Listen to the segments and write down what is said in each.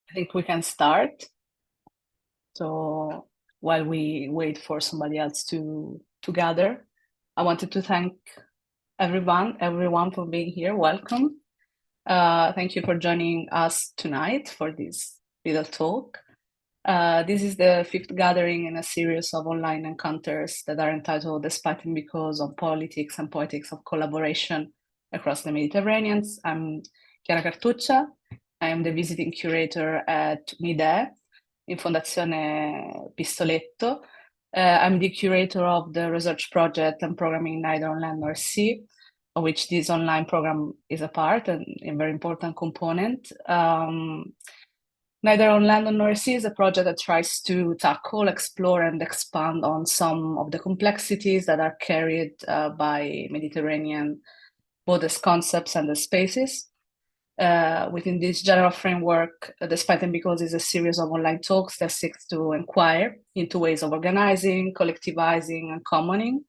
I think we can start. So while we wait for somebody else to gather, I wanted to thank everyone for being here. Welcome. Thank you for joining us tonight for this little talk. This is the fifth gathering in a series of online encounters that are entitled Despite and Because of Politics and Poetics of Collaboration Across the Mediterranean. I'm Chiara Cartuccia. I am the visiting curator at UNIDEE in Fondazione Pistoletto. I'm the curator of the research project and programming Neither on Land nor Sea, of which this online program is a part and a very important component. Neither on Land nor Sea is a project that tries to tackle, explore, and expand on some of the complexities that are carried by Mediterranean both as concepts and as spaces. Within this general framework, Despite and Because is a series of online talks that seeks to inquire into ways of organizing, collectivizing, and commoning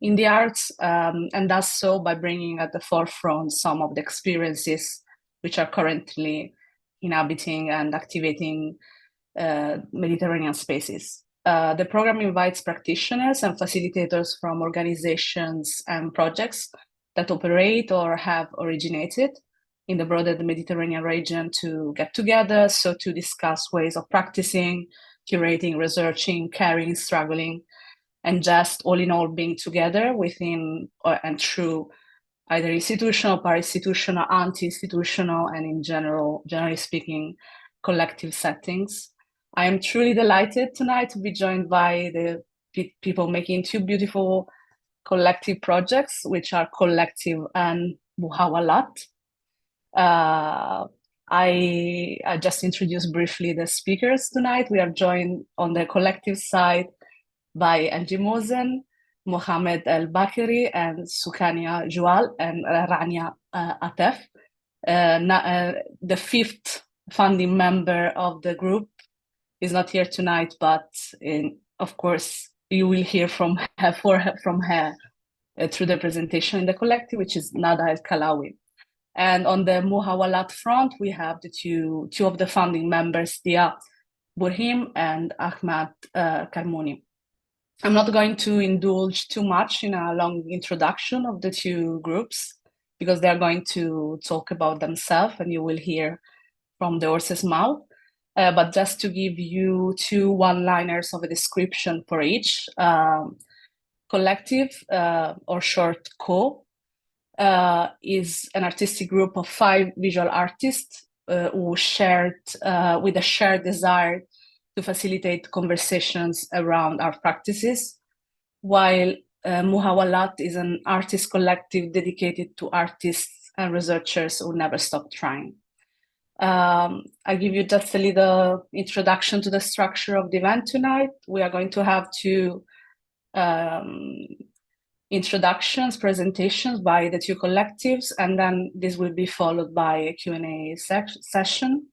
in the arts, and does so by bringing at the forefront some of the experiences which are currently inhabiting and activating Mediterranean spaces. The program invites practitioners and facilitators from organizations and projects that operate or have originated in the broader Mediterranean region to get together, so to discuss ways of practicing, curating, researching, caring, struggling, and just all in all being together within and through either institutional, para-institutional, anti-institutional, and in general, generally speaking, collective settings. I am truly delighted tonight to be joined by the people making two beautiful collective projects, which are Ko-h-llective and Mouhawalat. I just introduced briefly the speakers tonight. We are joined on the collective side by Angie Mosen, Mohamed El Bakri, and Sukania Joual, and Rania Atef. The fifth founding member of the group is not here tonight, but of course, you will hear from her through the presentation in the collective, which is Nada El Kalawi. And on the Mouhawalat front, we have the two of the founding members, Dia Burhim and Ahmad Karmouni. I'm not going to indulge too much in a long introduction of the two groups because they're going to talk about themselves and you will hear from the horse's mouth. But just to give you two one-liners of a description for each. Collective, or short Ko, is an artistic group of 5 visual artists who shared with a shared desire to facilitate conversations around art practices, while Mouhawalat is an artist collective dedicated to artists and researchers who never stop trying. I'll give you just a little introduction to the structure of the event tonight. We are going to have two introductions, presentations by the two collectives, and then this will be followed by a Q&A session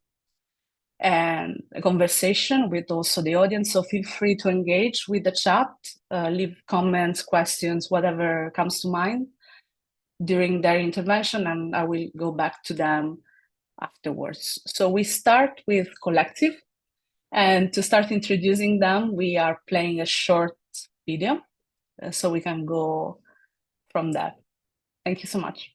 and a conversation with also the audience. So feel free to engage with the chat, leave comments, questions, whatever comes to mind during their intervention, and I will go back to them afterwards. So we start with collective, and to start introducing them, we are playing a short video, so we can go from that. Thank you so much.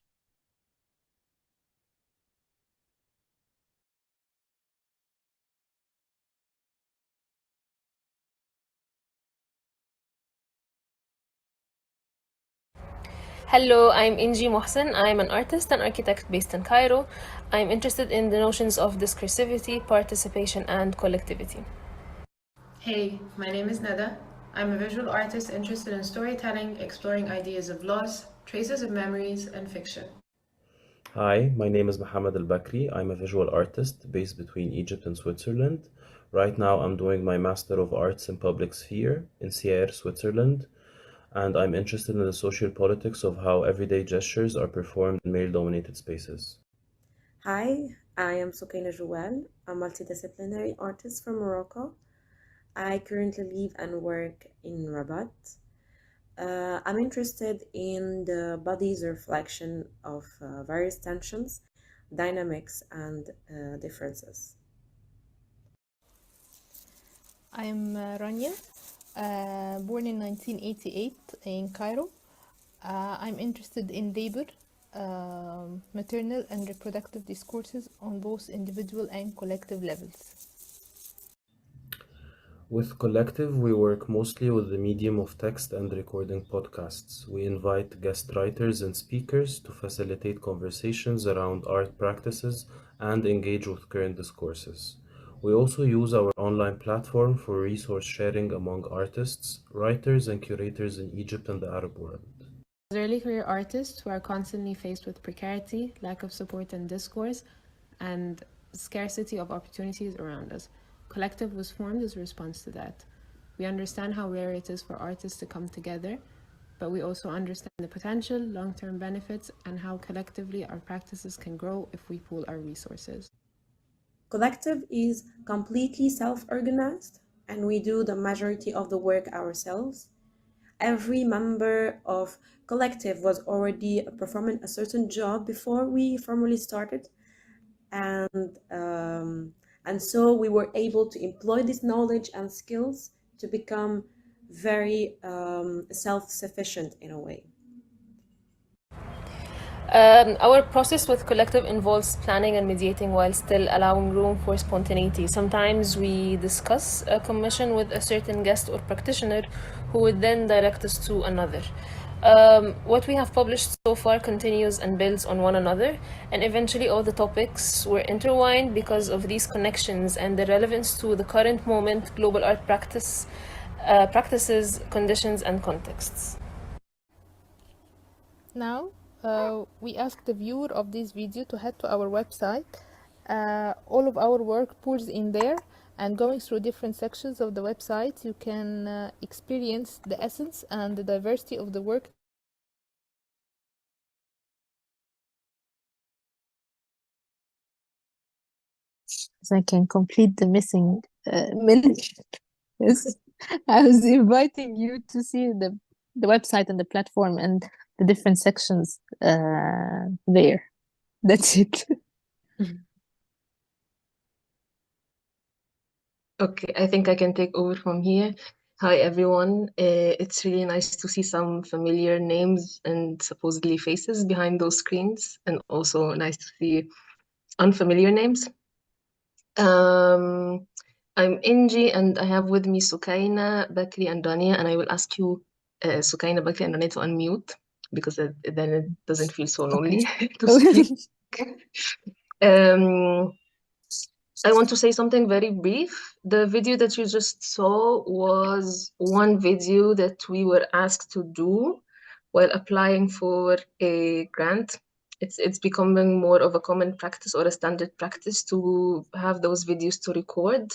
Hello, I'm Inji Mohsen. I'm an artist and architect based in Cairo. I'm interested in the notions of discursivity, participation, and collectivity. Hey, my name is Nada. I'm a visual artist interested in storytelling, exploring ideas of loss, traces of memories, and fiction. Hi, my name is Mohamed El Bakri. I'm a visual artist based between Egypt and Switzerland. Right now, I'm doing my Master of Arts in Public Sphere in Sierre, Switzerland, and I'm interested in the social politics of how everyday gestures are performed in male-dominated spaces. Hi, I am Soukaina Joual, a multidisciplinary artist from Morocco. I currently live and work in Rabat. I'm interested in the body's reflection of various tensions, dynamics, and differences. I'm Rania, born in 1988 in Cairo. I'm interested in labor, maternal and reproductive discourses on both individual and collective levels. With Ko-h-lective, we work mostly with the medium of text and recording podcasts. We invite guest writers and speakers to facilitate conversations around art practices and engage with current discourses. We also use our online platform for resource sharing among artists, writers, and curators in Egypt and the Arab world. As early career artists who are constantly faced with precarity, lack of support and discourse, and scarcity of opportunities around us, Ko-h-lective was formed as a response to that. We understand how rare it is for artists to come together, but we also understand the potential, long-term benefits, and how collectively our practices can grow if we pool our resources. Ko-h-lective is completely self-organized, and we do the majority of the work ourselves. Every member of Ko-h-lective was already performing a certain job before we formally started, and so we were able to employ this knowledge and skills to become very self-sufficient in a way. Our process with Ko-h-lective involves planning and mediating while still allowing room for spontaneity. Sometimes we discuss a commission with a certain guest or practitioner who would then direct us to another. What we have published so far continues and builds on one another, and eventually all the topics were intertwined because of these connections and the relevance to the current moment, global art practices, conditions, and contexts. Now, we ask the viewer of this video to head to our website. All of our work pools in there, and going through different sections of the website, you can experience the essence and the diversity of the work. So I can complete the missing minute. Yes. I was inviting you to see the website and the platform and the different sections there. That's it. Okay, I think I can take over from here. Hi, everyone. It's really nice to see some familiar names and supposedly faces behind those screens, and also nice to see unfamiliar names. I'm Inji, and I have with me Sukaina, Bakri, and Dania, and I will ask you, Sukaina, Bakri, and Dania to unmute, because then it doesn't feel so lonely to speak. I want to say something very brief. The video that you just saw was one video that we were asked to do while applying for a grant. It's becoming more of a common practice or a standard practice to have those videos to record.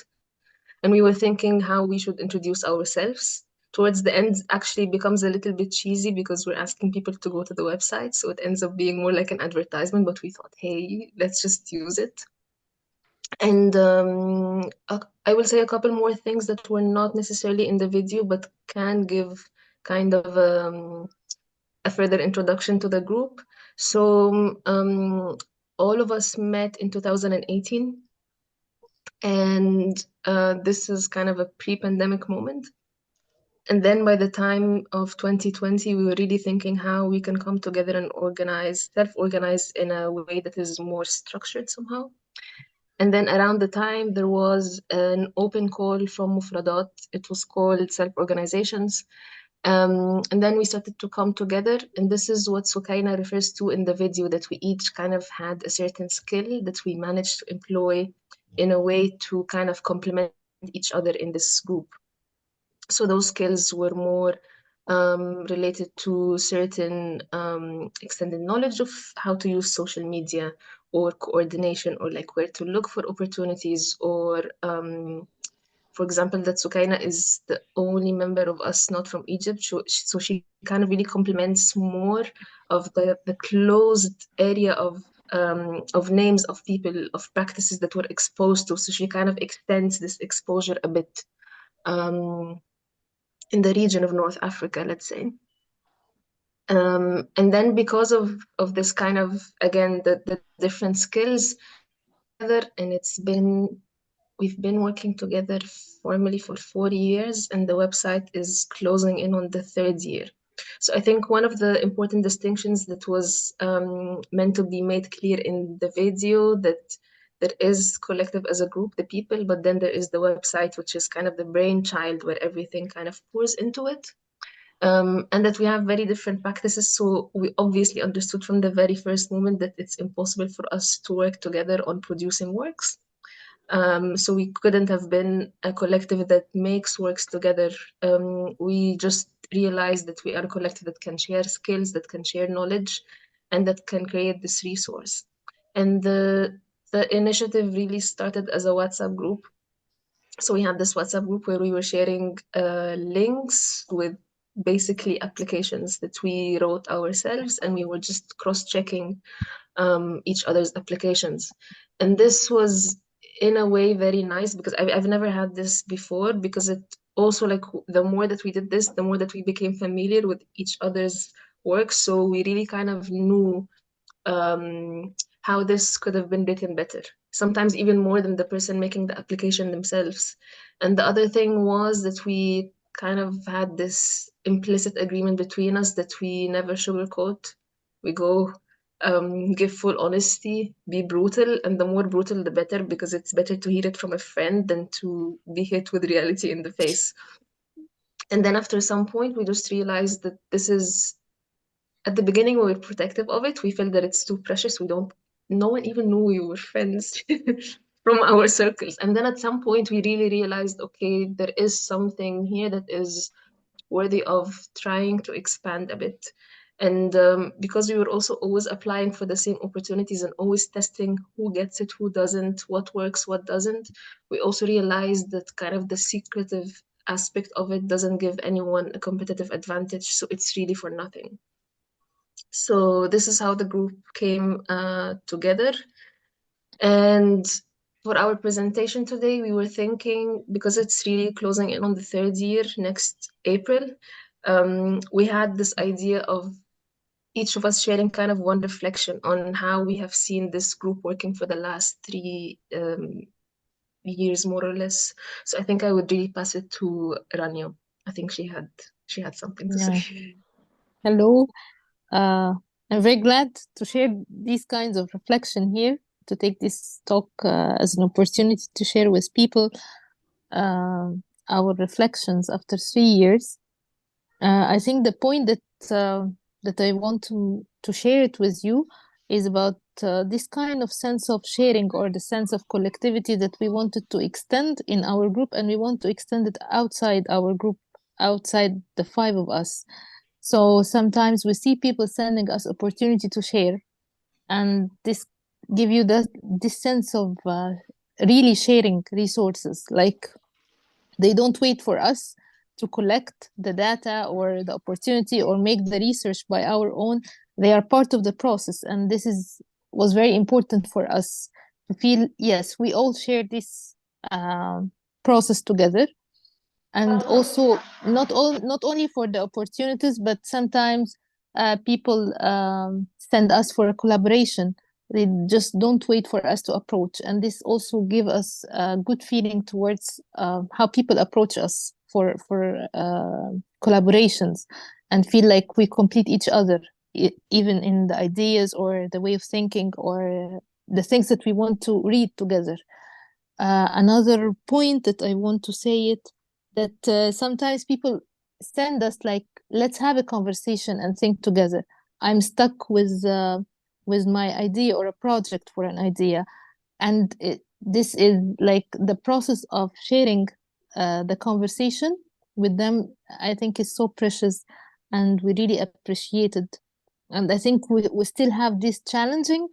And we were thinking how we should introduce ourselves. Towards the end, actually becomes a little bit cheesy because we're asking people to go to the website. So it ends up being more like an advertisement, but we thought, hey, let's just use it. And I will say a couple more things that were not necessarily in the video, but can give kind of a further introduction to the group. So all of us met in 2018, and this is kind of a pre-pandemic moment. And then by the time of 2020, we were really thinking how we can come together and organize, self-organize in a way that is more structured somehow. And then around the time, there was an open call from Mufradat. It was called self-organizations. And then we started to come together. And this is what Sukaina refers to in the video, that we each kind of had a certain skill that we managed to employ in a way to kind of complement each other in this group. So those skills were more related to certain extended knowledge of how to use social media, or coordination, or like where to look for opportunities, or for example, that Sukaina is the only member of us not from Egypt, so she kind of really complements more of the closed area of names of people, of practices that we're exposed to. So she kind of extends this exposure a bit in the region of North Africa, let's say. And then because of this kind of, again, the different skills together, and it's been we've been working together formally for 4 years, and the website is closing in on the 3rd year. So I think one of the important distinctions that was meant to be made clear in the video, that there is collective as a group, the people, but then there is the website, which is kind of the brainchild where everything kind of pours into it. And that we have very different practices. So we obviously understood from the very first moment that it's impossible for us to work together on producing works. So we couldn't have been a collective that makes works together. We just realized that we are a collective that can share skills, that can share knowledge, and that can create this resource. And the initiative really started as a WhatsApp group. So we had this WhatsApp group where we were sharing links with basically applications that we wrote ourselves, and we were just cross-checking each other's applications. And this was in a way very nice, because I've never had this before, because it also, like, the more that we did this, the more that we became familiar with each other's work. So we really kind of knew how this could have been written better, sometimes even more than the person making the application themselves. And the other thing was that we kind of had this implicit agreement between us that we never sugarcoat. We go give full honesty, be brutal, and the more brutal the better, because it's better to hear it from a friend than to be hit with reality in the face. And then after some point, we just realized that this is, at the beginning we were protective of it. We felt that it's too precious. No one even knew we were friends from our circles. And then at some point we really realized, okay, there is something here that is worthy of trying to expand a bit. And because we were also always applying for the same opportunities and always testing who gets it, who doesn't, what works, what doesn't, we also realized that kind of the secretive aspect of it doesn't give anyone a competitive advantage. So it's really for nothing. So this is how the group came together. And for our presentation today, we were thinking, because it's really closing in on the 3rd year next April, we had this idea of each of us sharing kind of one reflection on how we have seen this group working for the last 3 years, more or less. So I think I would really pass it to Rania. I think she had something to say. Hello. I'm very glad to share these kinds of reflection here, to take this talk as an opportunity to share with people our reflections after 3 years. I think the point that I want to share it with you is about this kind of sense of sharing, or the sense of collectivity that we wanted to extend in our group, and we want to extend it outside our group, outside the 5 of us. So sometimes we see people sending us opportunity to share, and this give you this sense of really sharing resources. Like, they don't wait for us to collect the data or the opportunity or make the research by our own. They are part of the process, and this was very important for us to feel, yes, we all share this process together. And also not only for the opportunities, but sometimes people send us for a collaboration. They just don't wait for us to approach, and this also give us a good feeling towards how people approach us for collaborations, and feel like we complete each other, even in the ideas or the way of thinking or the things that we want to read together. Another point that I want to say it, that sometimes people send us like, let's have a conversation and think together. I'm stuck with my idea or a project for an idea. And this is like the process of sharing the conversation with them, I think is so precious, and we really appreciate it. And I think we still have this challenging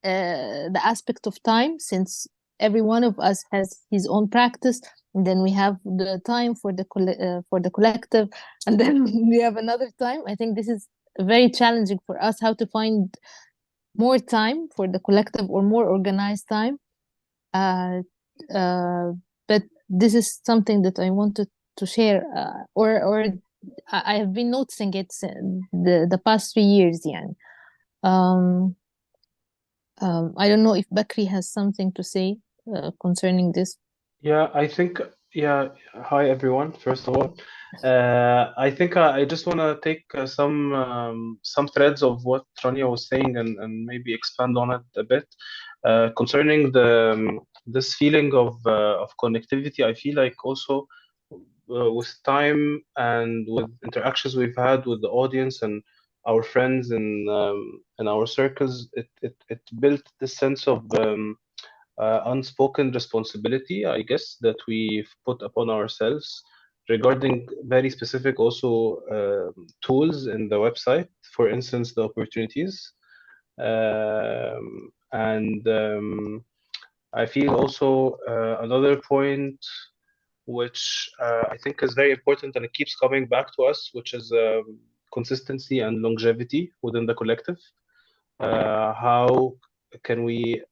the aspect of time, since every one of us has his own practice, and then we have the time for the collective, and then we have another time. I think this is very challenging for us, how to find more time for the collective or more organized time. But this is something that I wanted to share, or I have been noticing it the past 3 years. Yeah. I don't know if Bakri has something to say concerning this. Yeah, I think, yeah, hi everyone, first of all. I think I just want to take some threads of what Rania was saying and maybe expand on it a bit. Concerning this feeling of connectivity, I feel like also with time and with interactions we've had with the audience and our friends in our circles, it built this sense of unspoken responsibility, I guess, that we've put upon ourselves regarding very specific also tools in the website, for instance, the opportunities. And I feel also another point which I think is very important and it keeps coming back to us, which is consistency and longevity within the collective. How can we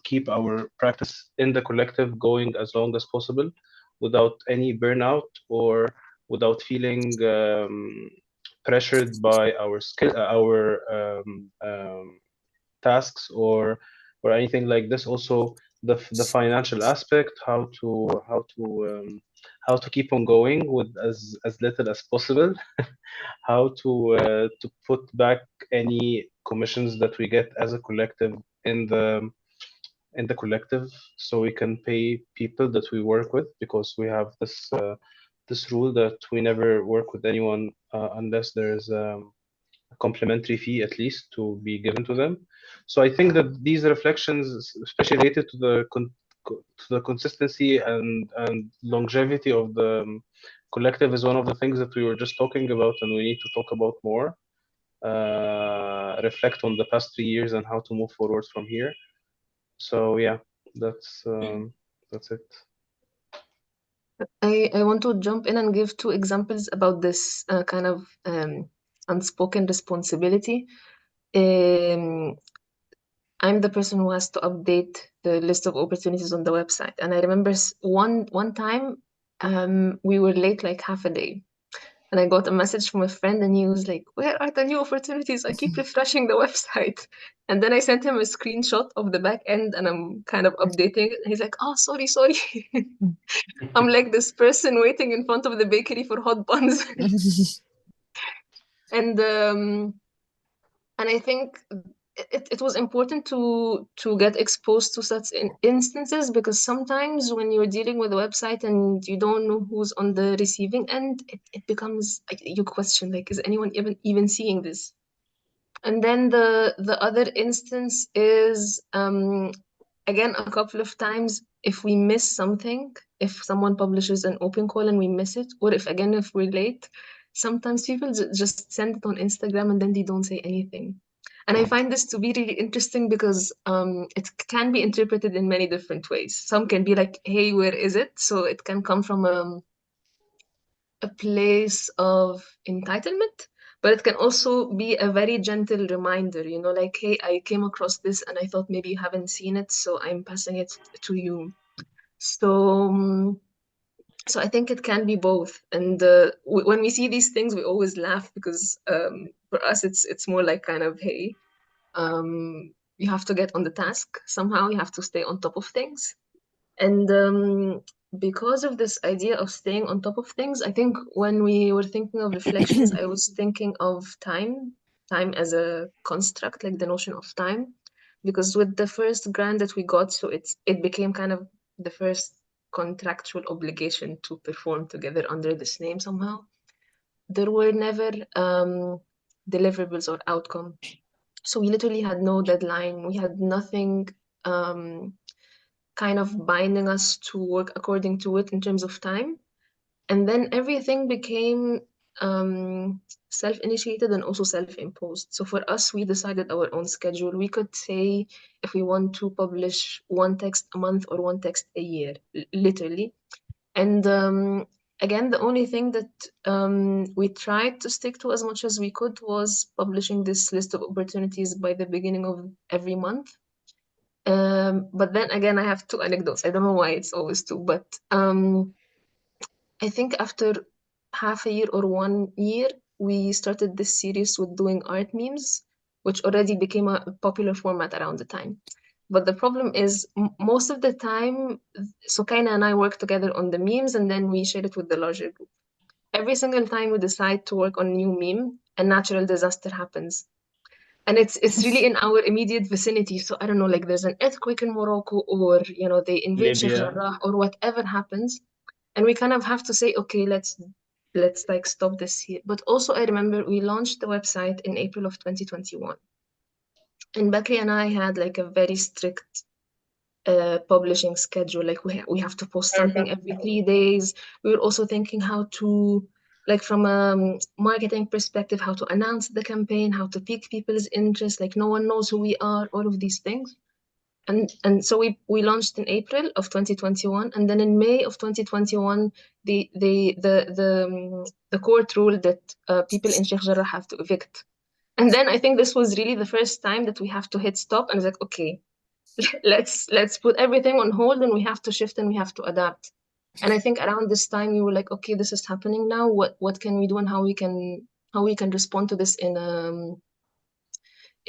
keep our practice in the collective going as long as possible without any burnout or without feeling pressured by our skill, our tasks or anything like this. Also, the financial aspect, how to keep on going with as little as possible, how to put back any commissions that we get as a collective in the collective, so we can pay people that we work with, because we have this rule that we never work with anyone unless there is a complimentary fee at least to be given to them. So I think that these reflections, especially related to the consistency and longevity of the collective, is one of the things that we were just talking about, and we need to talk about more. Reflect on the past 3 years and how to move forward from here. So yeah, that's it. I want to jump in and give two examples about this kind of unspoken responsibility. I'm the person who has to update the list of opportunities on the website. And I remember one time we were late like half a day. And I got a message from a friend and he was like, where are the new opportunities? I keep refreshing the website. And then I sent him a screenshot of the back end and I'm kind of updating it. And he's like, oh, sorry. I'm like this person waiting in front of the bakery for hot buns. And I think it was important to get exposed to such instances, because sometimes when you're dealing with a website and you don't know who's on the receiving end, it becomes you question, like, is anyone even seeing this? And then the other instance is again, a couple of times, if we miss something, if someone publishes an open call and we miss it, or if we're late, sometimes people just send it on Instagram and then they don't say anything. And I find this to be really interesting because it can be interpreted in many different ways. Some can be like, hey, where is it? So it can come from a place of entitlement, but it can also be a very gentle reminder, like, hey, I came across this and I thought maybe you haven't seen it, so I'm passing it to you. So I think it can be both. And when we see these things, we always laugh because for us, it's more like kind of, hey, you have to get on the task somehow. You have to stay on top of things. And because of this idea of staying on top of things, I think when we were thinking of reflections, I was thinking of time as a construct, like the notion of time. Because with the first grant that we got, so it became kind of the first contractual obligation to perform together under this name somehow. There were never deliverables or outcome. So we literally had no deadline. We had nothing kind of binding us to work according to it in terms of time. And then everything became self-initiated and also self-imposed. So for us, we decided our own schedule. We could say if we want to publish one text a month or one text a year, literally. And again, the only thing that we tried to stick to as much as we could was publishing this list of opportunities by the beginning of every month. But then again, I have two anecdotes. I don't know why it's always two, but I think after half a year or 1 year, we started this series with doing art memes, which already became a popular format around the time. But the problem is most of the time, Sukaina and I work together on the memes and then we share it with the larger group. Every single time we decide to work on a new meme, a natural disaster happens. And it's really in our immediate vicinity. So I don't know, like there's an earthquake in Morocco, or you know, they invade Sheikh Libya. Jarrah, or whatever happens. And we kind of have to say, okay, let's like stop this here. But also I remember we launched the website in April of 2021. And Bakri and I had like a very strict publishing schedule. Like we have to post something every 3 days. We were also thinking how to, like from a marketing perspective, how to announce the campaign, how to pique people's interest. Like no one knows who we are, all of these things. And so we launched in April of 2021, and then in May of 2021, the court ruled that people in Sheikh Jarrah have to evict. And then I think this was really the first time that we have to hit stop and it's like, okay, let's put everything on hold and we have to shift and we have to adapt. And I think around this time we were like, okay, this is happening now. What can we do and how we can respond to this in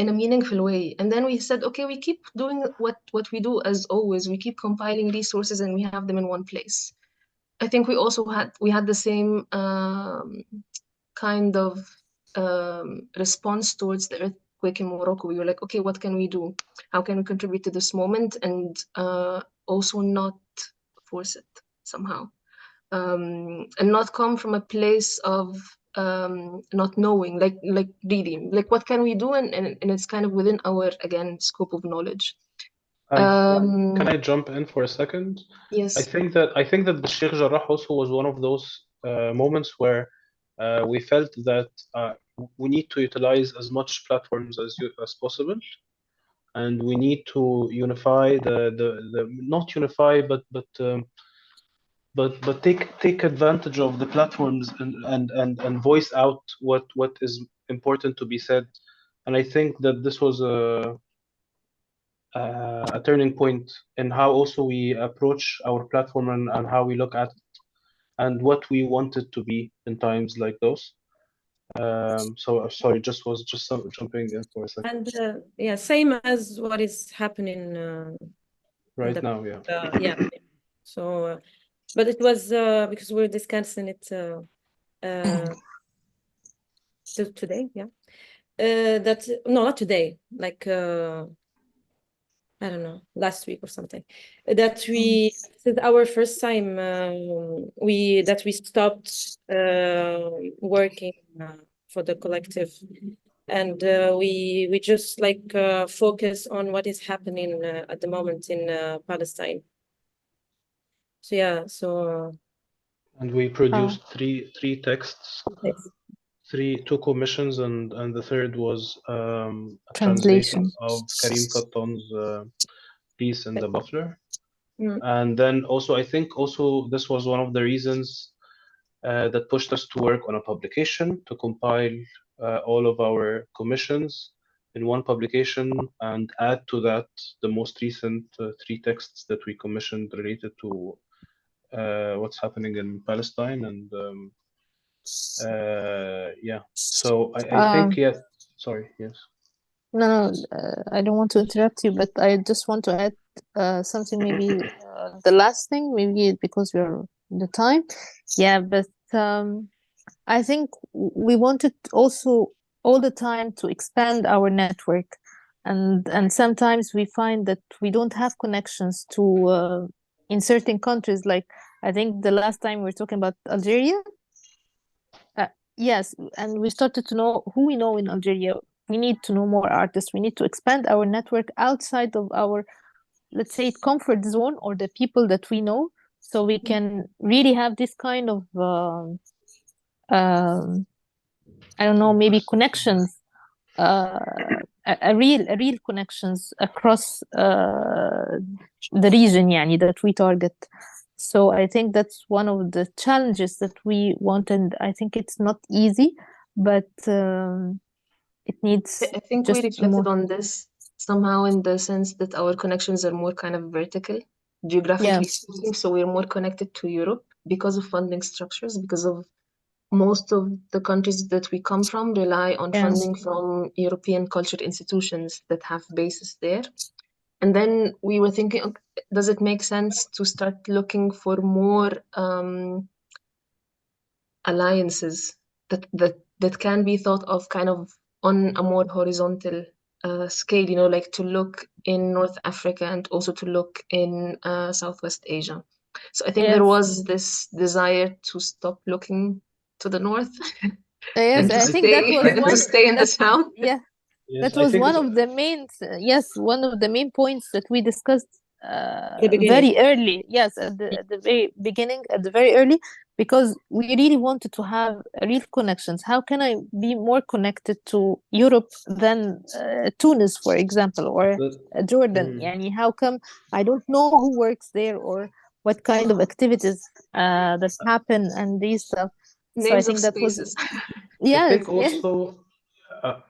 a meaningful way. And then we said, okay, we keep doing what we do as always. We keep compiling resources and we have them in one place. I think we also had the same kind of response towards the earthquake in Morocco. We were like, okay, what can we do? How can we contribute to this moment and also not force it somehow? And not come from a place of not knowing, like really, like what can we do? And it's kind of within our, again, scope of knowledge. Can I jump in for a second? Yes. I think that the Sheikh Jarrah also was one of those moments where we felt that we need to utilize as much platforms as possible, and we need to unify the not unify but take advantage of the platforms and voice out what is important to be said. And I think that this was a turning point in how also we approach our platform and how we look at it and what we want it to be in times like those. So sorry, just jumping in for a second. And yeah, same as what is happening right now, yeah. Yeah. So, but it was because we're discussing it today, yeah. That no, not today, like I don't know, last week or something. That we this is our first time we stopped working for the collective, and we just like focus on what is happening at the moment in Palestine. So yeah, so and we produced three texts, two commissions, and the third was a translation of Karim Kattan's piece in the Buffler. And then also I think also this was one of the reasons that pushed us to work on a publication to compile all of our commissions in one publication and add to that the most recent three texts that we commissioned related to what's happening in Palestine. And yeah, so I think, yeah, sorry, yes. No, I don't want to interrupt you, but I just want to add something, maybe the last thing, maybe because we're the time. Yeah, but I think we wanted also all the time to expand our network, and sometimes we find that we don't have connections to in certain countries. Like I think the last time we were talking about Algeria. Yes, and we started to know who we know in Algeria. We need to know more artists. We need to expand our network outside of our, let's say, comfort zone or the people that we know, so we can really have this kind of I don't know, maybe connections, a real connections across the region, yani, that we target. So I think that's one of the challenges that we want, and I think it's not easy, but it needs. I think we reflected on this somehow in the sense that our connections are more kind of vertical, geographically speaking. So we're more connected to Europe because of funding structures, because of most of the countries that we come from rely on funding from European culture institutions that have bases there. And then we were thinking, okay, does it make sense to start looking for more alliances that can be thought of kind of on a more horizontal scale, you know, like to look in North Africa and also to look in Southwest Asia. So I think there was this desire to stop looking to the north Yes, and to I think that was and one to stay in the south. Yeah, Yes, that I was think one it's, of the main, yes, one of the main points that we discussed the beginning. very early. Yes, at the very beginning, at the very early, because we really wanted to have real connections. How can I be more connected to Europe than Tunis, for example, or Jordan? Yani, how come I don't know who works there or what kind of activities that happen and these stuff? So I Names think of that was, spaces. yes,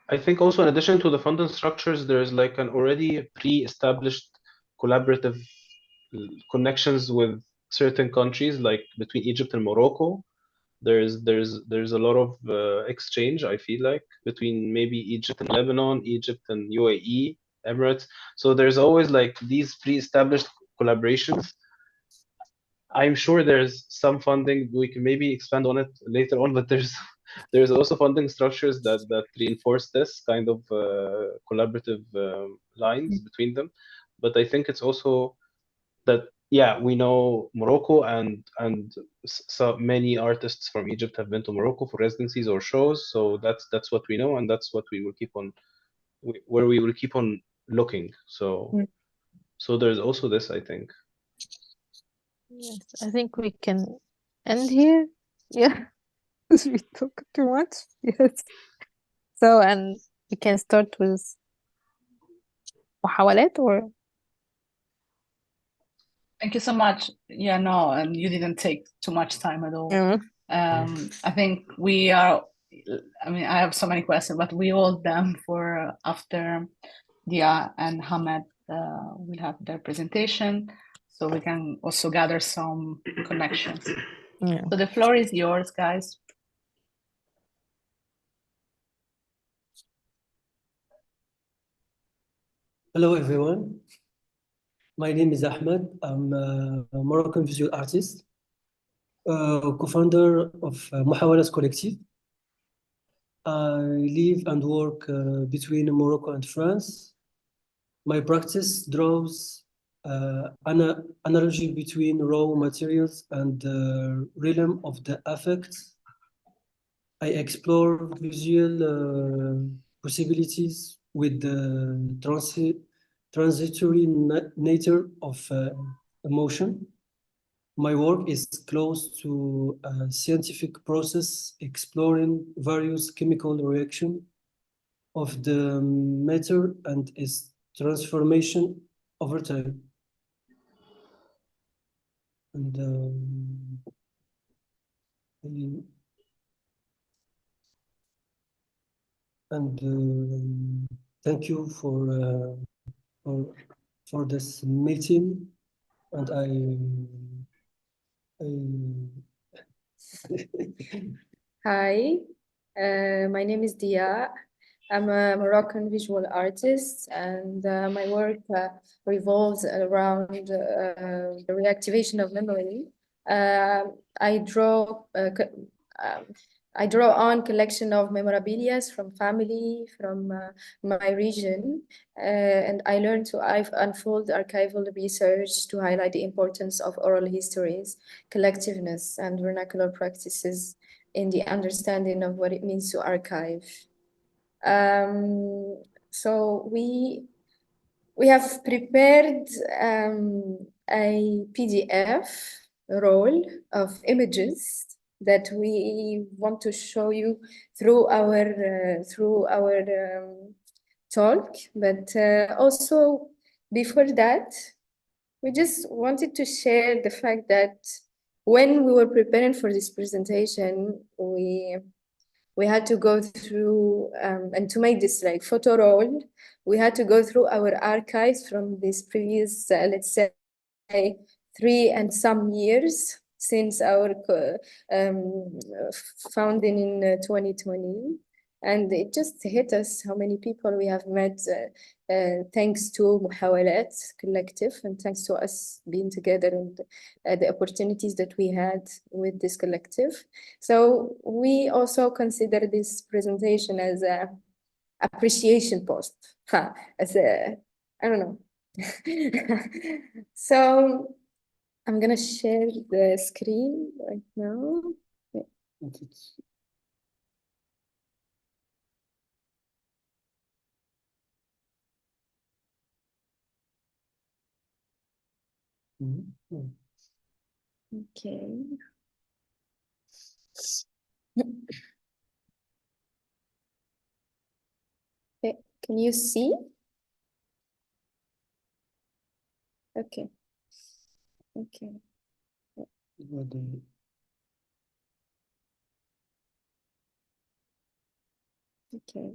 I think also in addition to the funding structures, there's like an already pre-established collaborative connections with certain countries, like between Egypt and Morocco. There's a lot of exchange, I feel like, between maybe Egypt and Lebanon, Egypt and UAE, Emirates. So there's always like these pre-established collaborations. I'm sure there's some funding, we can maybe expand on it later on, but there's also funding structures that reinforce this kind of collaborative lines between them. But I think it's also that, yeah, we know Morocco, and so many artists from Egypt have been to Morocco for residencies or shows. So that's what we know, and that's what we will keep on, where we will keep on looking. So so there's also this, I think. yes, I think we can end here. Yeah, we talk too much. Yes. So, and we can start with Mouhawalat or Thank you so much. Yeah, no, and you didn't take too much time at all. I think we are, I mean, I have so many questions, but we hold them for after Dia and Hamed will have their presentation, so we can also gather some connections. yeah. So the floor is yours, guys. Hello, everyone. My name is Ahmed. I'm a Moroccan visual artist, co-founder of Mouhawalat collective. I live and work between Morocco and France. My practice draws an analogy between raw materials and the realm of the affects. I explore visual possibilities with the transitory nature of emotion. My work is close to a scientific process exploring various chemical reactions of the matter and its transformation over time. And thank you for this meeting, and Hi, my name is Dia. I'm a Moroccan visual artist, and my work revolves around the reactivation of memory. I draw on collection of memorabilia from family, from my region, and I learn to unfold archival research to highlight the importance of oral histories, collectiveness, and vernacular practices in the understanding of what it means to archive. So we have prepared a PDF roll of images that we want to show you through our talk. But also before that, we just wanted to share the fact that when we were preparing for this presentation, we had to go through, and to make this like photo roll, we had to go through our archives from this previous, let's say, 3 and some years since our founding in 2020. And it just hit us how many people we have met thanks to Mouhawalat collective, and thanks to us being together, and the opportunities that we had with this collective. So we also consider this presentation as a appreciation post, as a, I don't know. So I'm gonna share the screen right now. Okay. Okay. Can you see? Okay. Okay. Okay.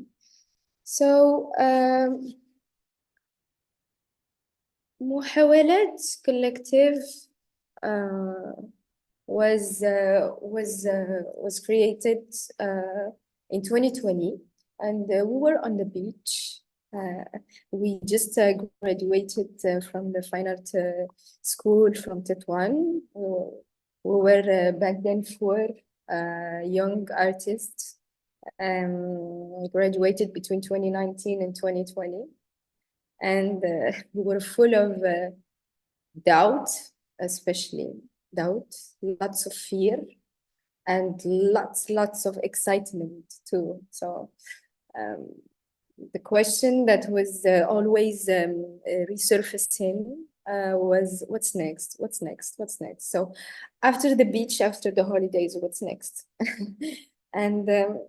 So Mouhawalat collective was created in 2020, and we were on the beach. We just graduated from the fine art school from Tetuan. We were back then 4 young artists, graduated between 2019 and 2020. And we were full of doubt, especially doubt, lots of fear, and lots of excitement too. So the question that was always resurfacing was, what's next? What's next? What's next? So after the beach, after the holidays, what's next? And the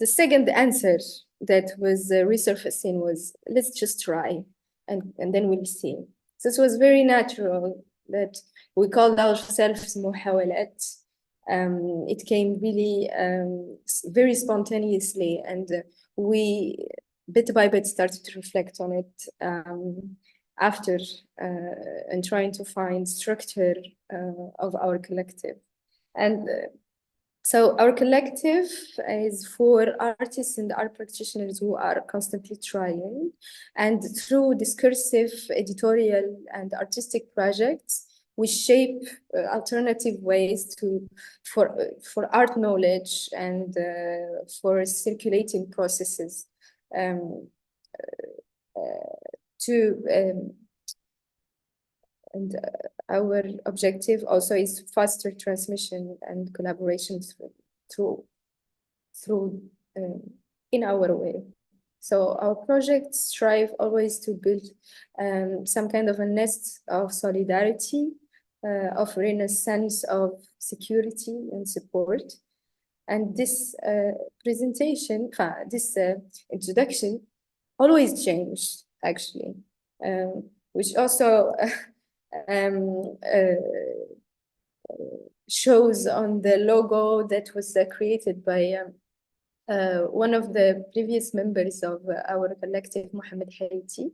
second answer that was resurfacing was, let's just try, and then we'll see. So it was very natural that we called ourselves Mouhawalat. It came really very spontaneously, and we bit by bit started to reflect on it after and trying to find structure of our collective. And so our collective is for artists and art practitioners who are constantly trying, and through discursive, editorial, and artistic projects, we shape alternative ways for art knowledge and for circulating processes and our objective also is to foster transmission and collaboration through in our way. So our projects strive always to build some kind of a nest of solidarity, offering a sense of security and support. And this presentation, this introduction, always changed actually, which also shows on the logo that was created by one of the previous members of our collective, Mohammed Haiti,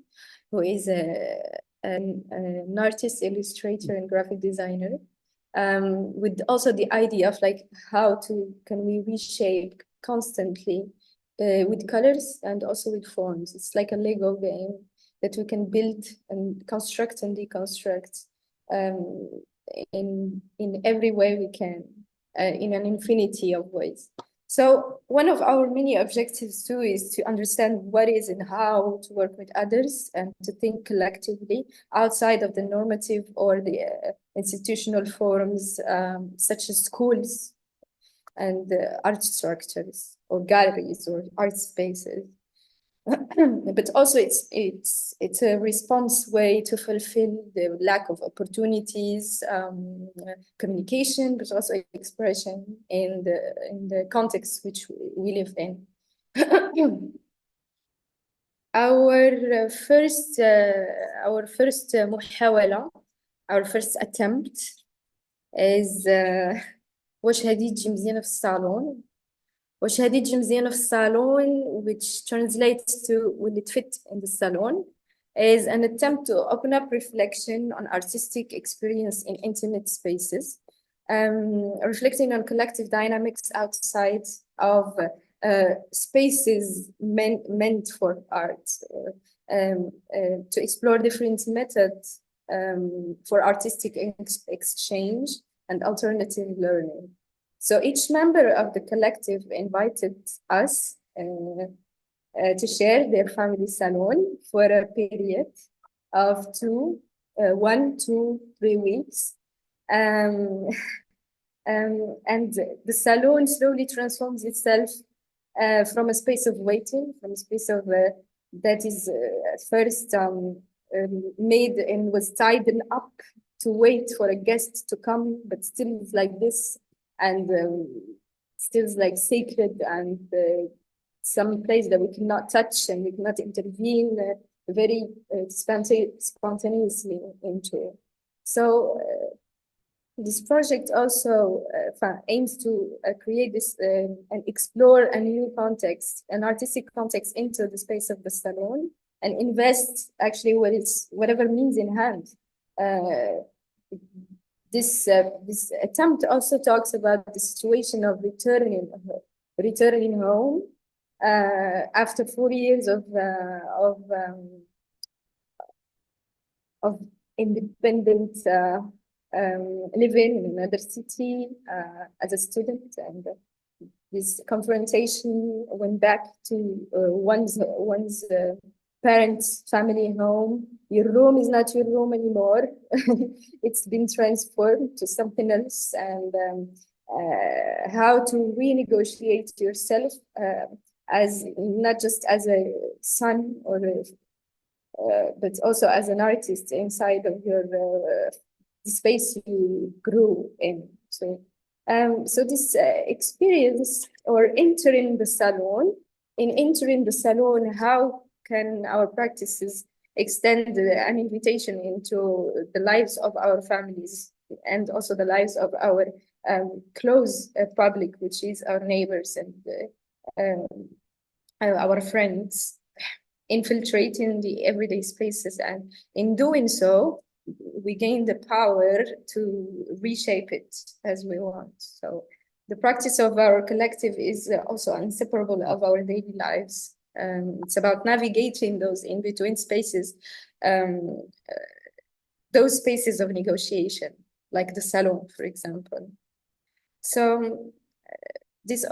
who is an artist, illustrator, and graphic designer, with also the idea of like can we reshape constantly with colors and also with forms. It's like a Lego game that we can build and construct and deconstruct in every way we can, in an infinity of ways. So one of our many objectives too is to understand what is and how to work with others and to think collectively outside of the normative or the institutional forms, such as schools and art structures or galleries or art spaces. But also it's a response way to fulfill the lack of opportunities, communication, but also expression in the context which we live in. Our first محاولة, our first attempt is واش هادي تجي مزيانة في الصالون. واش هادي تجي مزيانة في الصالون, which translates to will it fit in the salon, is an attempt to open up reflection on artistic experience in intimate spaces, reflecting on collective dynamics outside of spaces meant for art, to explore different methods for artistic exchange and alternative learning. So each member of the collective invited us to share their family salon for a period of 1 to 3 weeks. And the salon slowly transforms itself from a space of waiting, from a space of that is at first made and was tidied up to wait for a guest to come, but still is like this, and still is like sacred and some place that we cannot touch and we cannot intervene very spontaneously into. So this project also aims to create this and explore a new context, an artistic context into the space of the salon, and invest actually whatever means in hand. This attempt also talks about the situation of returning home after 4 years of independent living in another city as a student, and this confrontation went back to one's parents' family home. Your room is not your room anymore. It's been transformed to something else, and how to renegotiate yourself as not just as a son or but also as an artist inside of your the space you grew in. So this experience or entering the salon, how can our practices extend an invitation into the lives of our families and also the lives of our close public, which is our neighbors and our friends, infiltrating the everyday spaces, and in doing so, we gain the power to reshape it as we want. So the practice of our collective is also inseparable of our daily lives. It's about navigating those in-between spaces, those spaces of negotiation, like the salon, for example. So this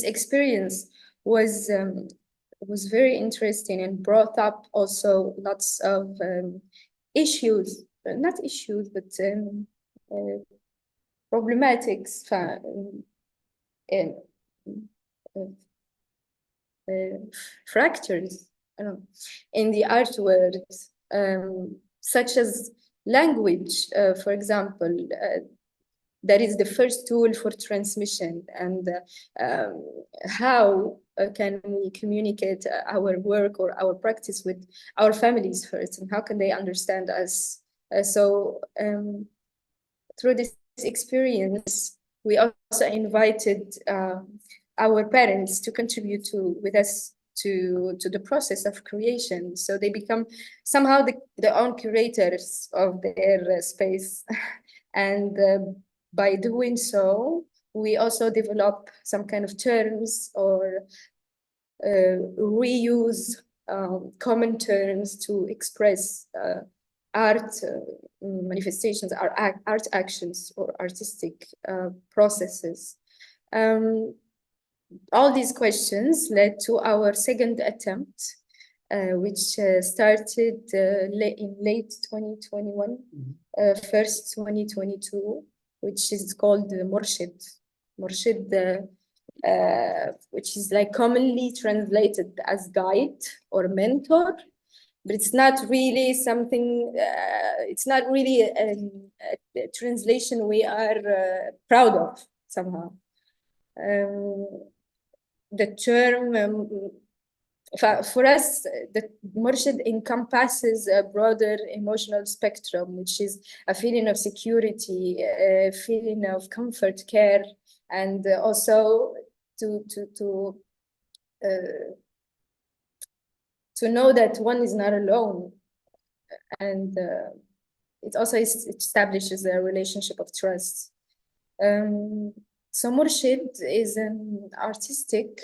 experience was very interesting and brought up also lots of issues, not issues, but problematics fractures in the art world, such as language, for example. That is the first tool for transmission, and how can we communicate our work or our practice with our families first, and how can they understand us? So through this experience, we also invited our parents to contribute with us to the process of creation. So they become somehow the own curators of their space. And by doing so, we also develop some kind of terms or reuse common terms to express art manifestations, art actions, or artistic processes. All these questions led to our second attempt, which started in late 2021, first 2022, which is called Murshid, which is like commonly translated as guide or mentor, but it's not really something, it's not really a translation we are proud of somehow. The term, for us, the Murshid encompasses a broader emotional spectrum, which is a feeling of security, a feeling of comfort, care, and also to know that one is not alone, and it also establishes a relationship of trust. So Murshid is an artistic,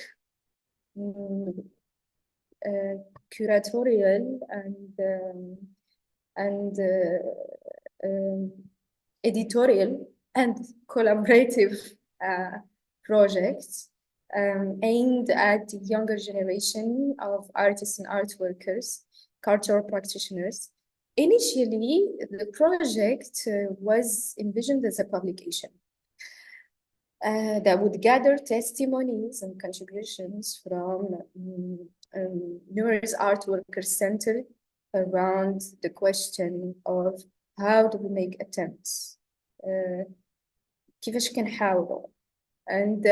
curatorial, and editorial and collaborative projects aimed at the younger generation of artists and art workers, cultural practitioners. Initially, the project was envisioned as a publication that would gather testimonies and contributions from numerous art workers centered around the question of how do we make attempts? كيفاش كنحاولوا? And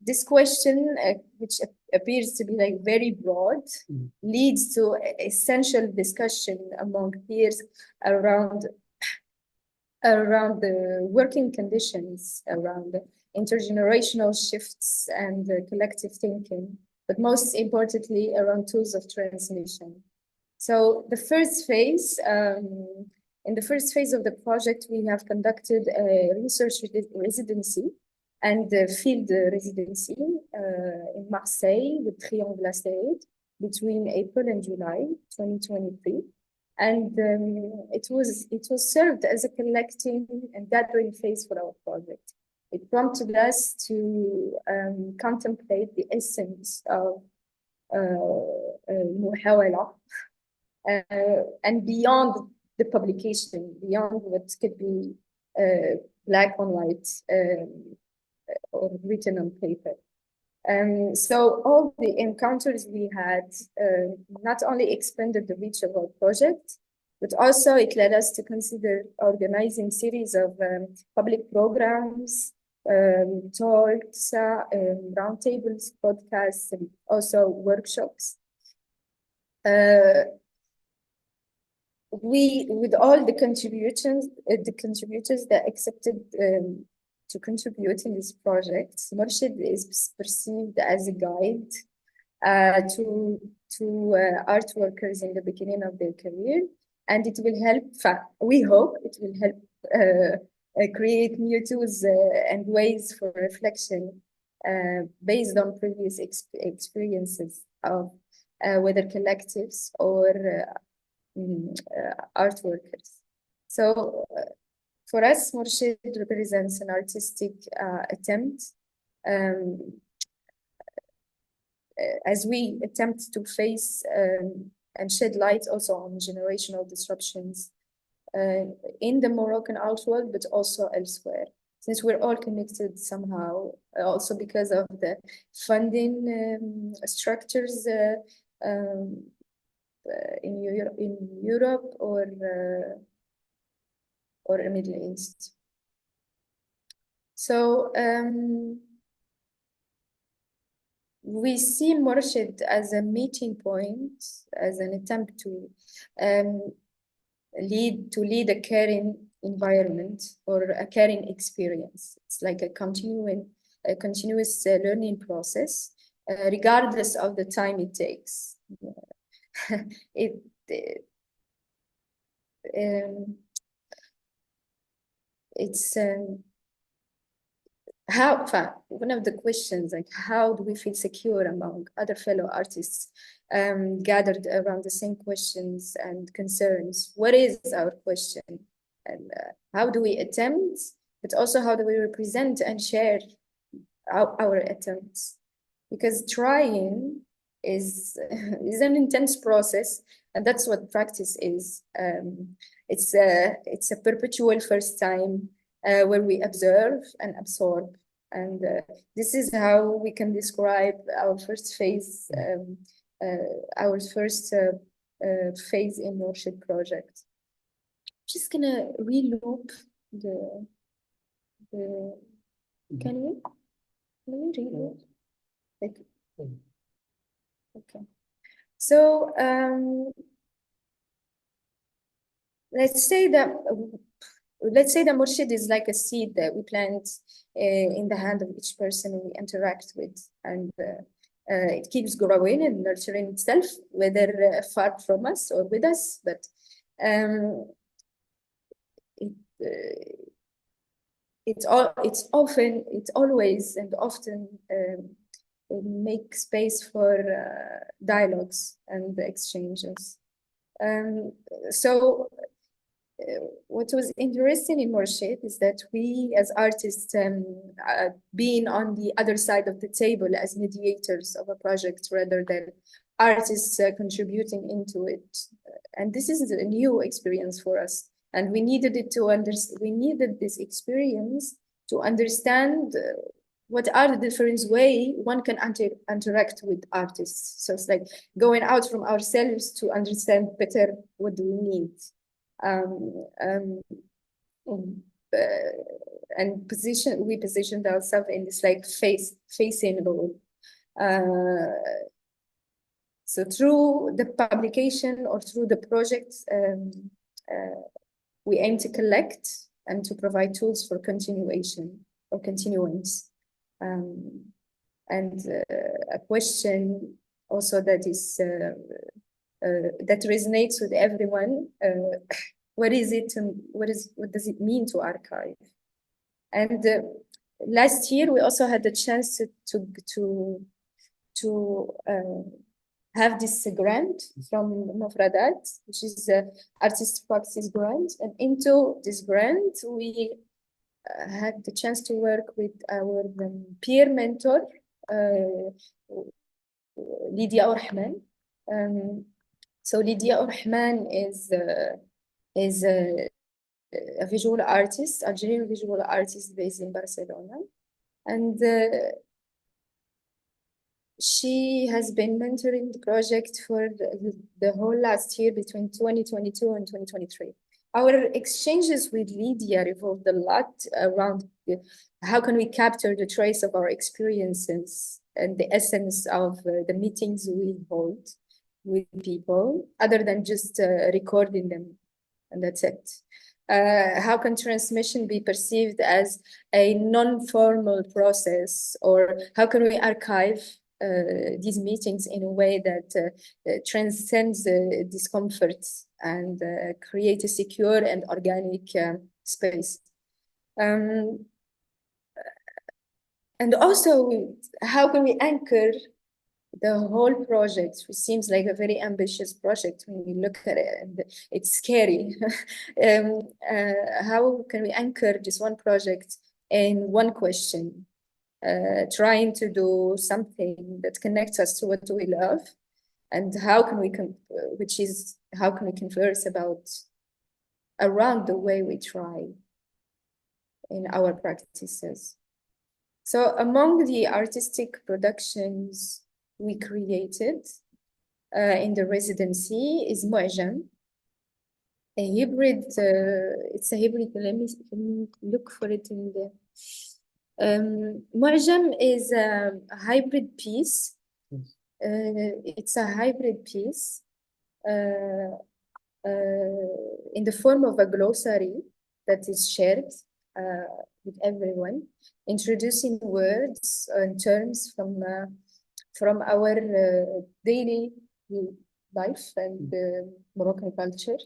this question, which appears to be like very broad, leads to essential discussion among peers around the working conditions, around the intergenerational shifts and collective thinking, but most importantly around tools of transmission. So the first phase, in the first phase of the project, we have conducted a research residency and a field residency in Marseille with Triangle Astéroïde between April and July 2023. And it was served as a collecting and gathering phase for our project. It prompted us to contemplate the essence of Mouhawalat and beyond the publication, beyond what could be black on white or written on paper. So all the encounters we had not only expanded the reach of our project, but also it led us to consider organizing series of public programs, talks, roundtables, podcasts, and also workshops. With all the contributors that accepted to contribute in this project, Murshid is perceived as a guide to art workers in the beginning of their career, and it will help, we hope it will help create new tools and ways for reflection based on previous experiences of whether collectives or art workers. So for us, Murshid represents an artistic attempt as we attempt to face and shed light also on generational disruptions in the Moroccan art world, but also elsewhere, since we're all connected somehow, also because of the funding structures in Europe or Middle East. So we see Murshid as a meeting point, as an attempt to lead a caring environment or a caring experience. It's like a continuous learning process, regardless of the time it takes. It's one of the questions, like how do we feel secure among other fellow artists gathered around the same questions and concerns? What is our question, and how do we attempt, but also how do we represent and share our attempts? Because trying is an intense process, and that's what practice is. It's a perpetual first time where we observe and absorb, and this is how we can describe our first phase, our first phase in Murshid project. I'm just gonna reloop the can we reloop? Like, okay. So let's say that Murshid is like a seed that we plant in the hand of each person we interact with, and it keeps growing and nurturing itself, whether far from us or with us. But It's always and often make space for dialogues and exchanges. So what was interesting in Murshid is that we as artists being on the other side of the table as mediators of a project rather than artists contributing into it. And this is a new experience for us. And we needed it to understand, we needed this experience to understand what are the different ways one can interact with artists. So it's like going out from ourselves to understand better what do we need. And we positioned ourselves in this like facing role. So through the publication or through the project, we aim to collect and to provide tools for continuation or continuance. And a question also that is that resonates with everyone. What is it and what does it mean to archive? And last year we also had the chance to have this grant from Mouhawalat, which is the artist practice grant, and into this grant we had the chance to work with our peer mentor Lydia Orhman. So Lydia Orhman is a visual artist, Algerian visual artist based in Barcelona, and she has been mentoring the project for the whole last year between 2022 and 2023. Our exchanges with Lydia revolved a lot around how can we capture the trace of our experiences and the essence of the meetings we hold with people, other than just recording them, and that's it. How can transmission be perceived as a non-formal process, or how can we archive these meetings in a way that transcends discomfort and create a secure and organic space? And also, how can we anchor the whole project, which seems like a very ambitious project when we look at it, and it's scary. How can we anchor this one project in one question, trying to do something that connects us to what we love, and how can we converse about around the way we try in our practices. So among the artistic productions we created in the residency is Mu'jam, a hybrid, it's a hybrid, let me look for it in the, Mu'jam is a hybrid piece. It's a hybrid piece in the form of a glossary that is shared with everyone, introducing words and terms from our daily life and Moroccan culture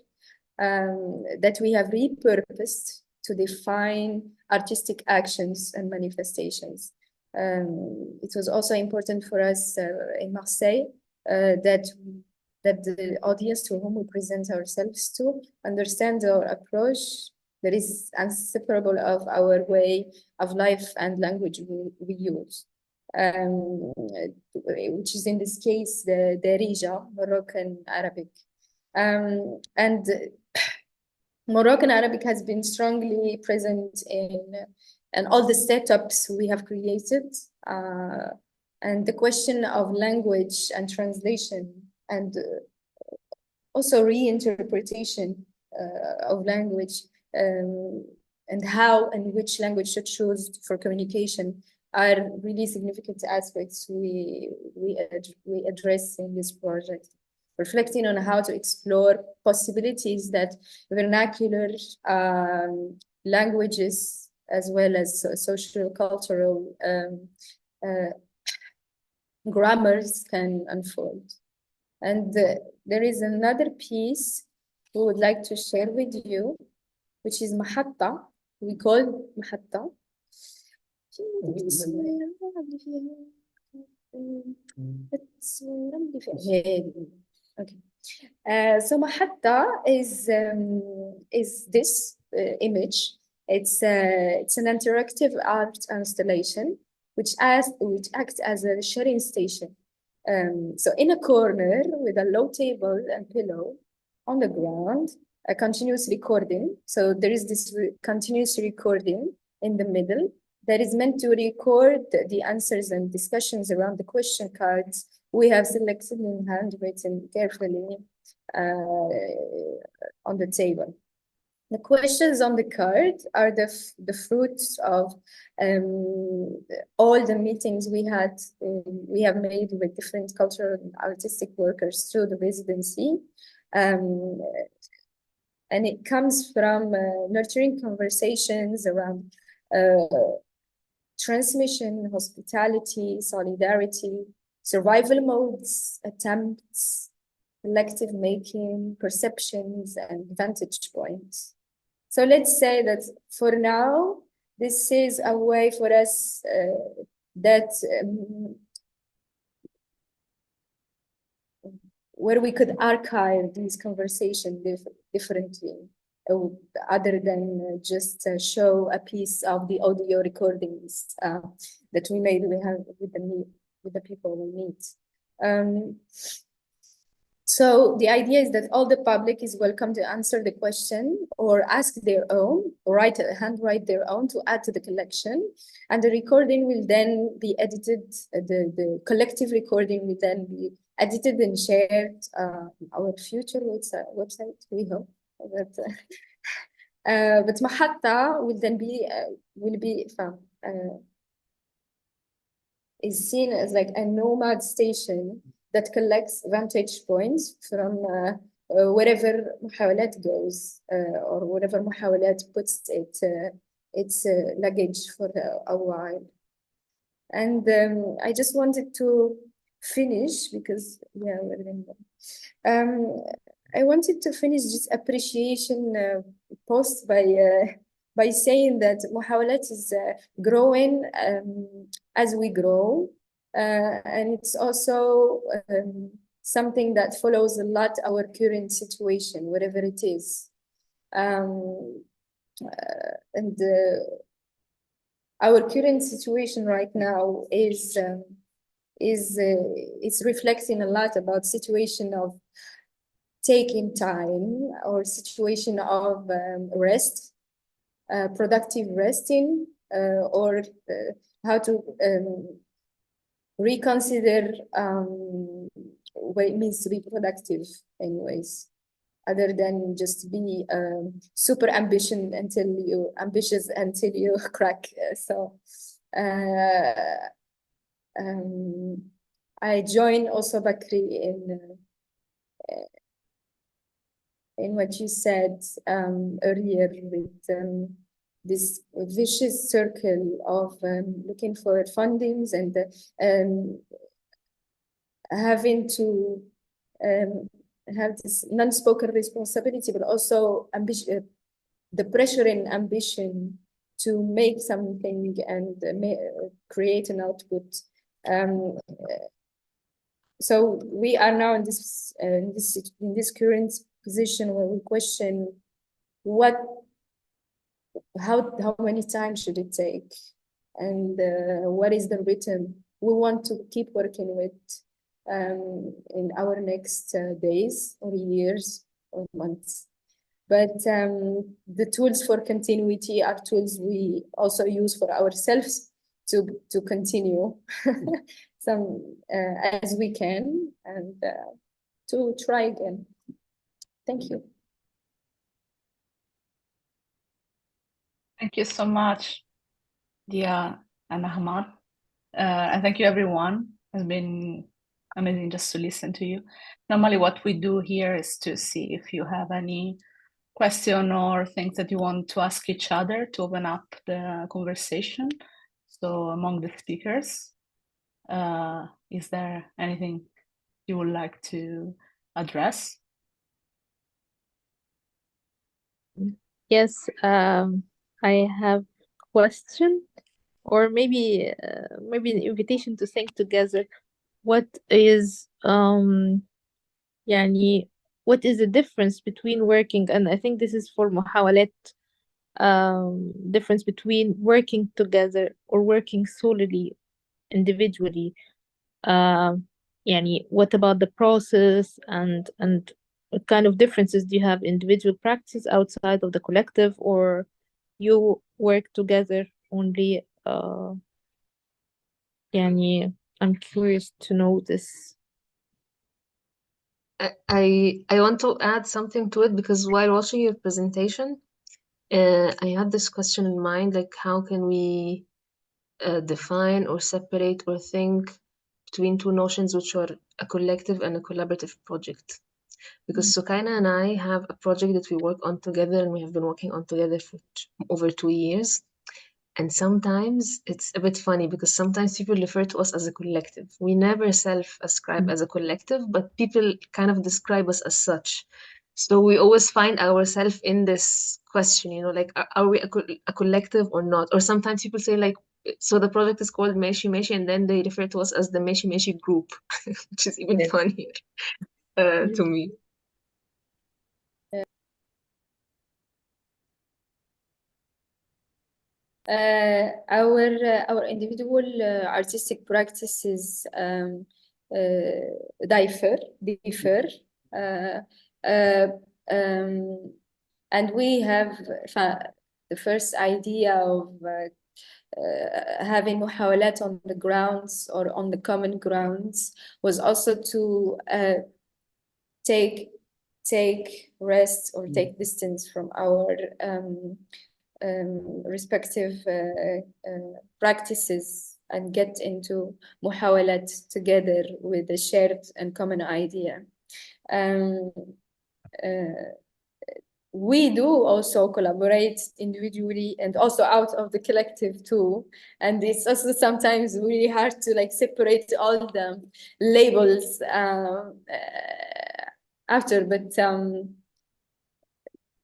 that we have repurposed to define artistic actions and manifestations. It was also important for us in Marseille that the audience to whom we present ourselves to understand our approach that is inseparable of our way of life and language we use. Which is in this case the Darija, Moroccan Arabic. And Moroccan Arabic has been strongly present in all the setups we have created. And the question of language and translation and also reinterpretation of language and how and which language to choose for communication are really significant aspects we address in this project, reflecting on how to explore possibilities that vernacular languages as well as social cultural grammars can unfold. And there is another piece we would like to share with you, which is محطة. We call محطة. Okay. So محطة is this image. It's an interactive art installation which acts as a sharing station. So in a corner with a low table and pillow on the ground, a continuous recording. So there is this continuous recording in the middle that is meant to record the answers and discussions around the question cards we have selected and handwritten carefully on the table. The questions on the card are the fruits of all the meetings we have made with different cultural and artistic workers through the residency. And it comes from nurturing conversations around transmission, hospitality, solidarity, survival modes, attempts, collective making, perceptions, and vantage points. So let's say that for now, this is a way for us where we could archive these conversations differently, other than just show a piece of the audio recordings that we made with the people we meet. So the idea is that all the public is welcome to answer the question or ask their own, or handwrite their own to add to the collection. And the recording will then be edited, the collective recording will then be edited and shared our future website, we hope. But محطة will then is seen as like a nomad station that collects vantage points from wherever Mouhawalat goes, or wherever Mouhawalat puts its luggage for a while. And I just wanted to finish because I wanted to finish this appreciation post by saying that Mouhawalat is growing as we grow. And it's also something that follows a lot our current situation, whatever it is. And our current situation right now is reflecting a lot about situation of taking time or situation of rest, productive resting, or how to reconsider what it means to be productive anyways, other than just be super ambitious until you crack. So I join also Bakri in what you said earlier with this vicious circle of looking for fundings and having to have this non-spoken responsibility, but also ambition, the pressure and ambition to make something and create an output. So we are now in this current position where we question how many times should it take, and what is the rhythm we want to keep working with in our next days or years or months. But the tools for continuity are tools we also use for ourselves to continue as we can, and to try again. Thank you. Thank you so much, Dia and Ahmad. And thank you, everyone. It's been amazing just to listen to you. Normally what we do here is to see if you have any question or things that you want to ask each other to open up the conversation. So among the speakers, is there anything you would like to address? Yes, I have question, or maybe maybe an invitation to think together. What is يعني what is the difference between working, and I think this is for Muhawalat, difference between working together or working solely individually. يعني what about the process, and what kind of differences do you have individual practice outside of the collective, or you work together only? يعني I'm curious to know this. I want to add something to it, because while watching your presentation, I had this question in mind, like how can we define or separate or think between two notions, which are a collective and a collaborative project. Because Sukaina and I have a project that we work on together, and we have been working on together for over 2 years. And sometimes it's a bit funny, because sometimes people refer to us as a collective. We never self-ascribe as a collective, but people kind of describe us as such. So we always find ourselves in this question, you know, like, are we a collective or not? Or sometimes people say, like, so the project is called Meshi Meshi, and then they refer to us as the Meshi Meshi group, which is even funnier to me. Our individual artistic practices differ, and we have the first idea of having Mouhawalat on the grounds or on the common grounds was also to take rest or take distance from our respective practices and get into Mouhawalat together with a shared and common idea. We do also collaborate individually and also out of the collective too. And it's also sometimes really hard to like separate all the labels after, but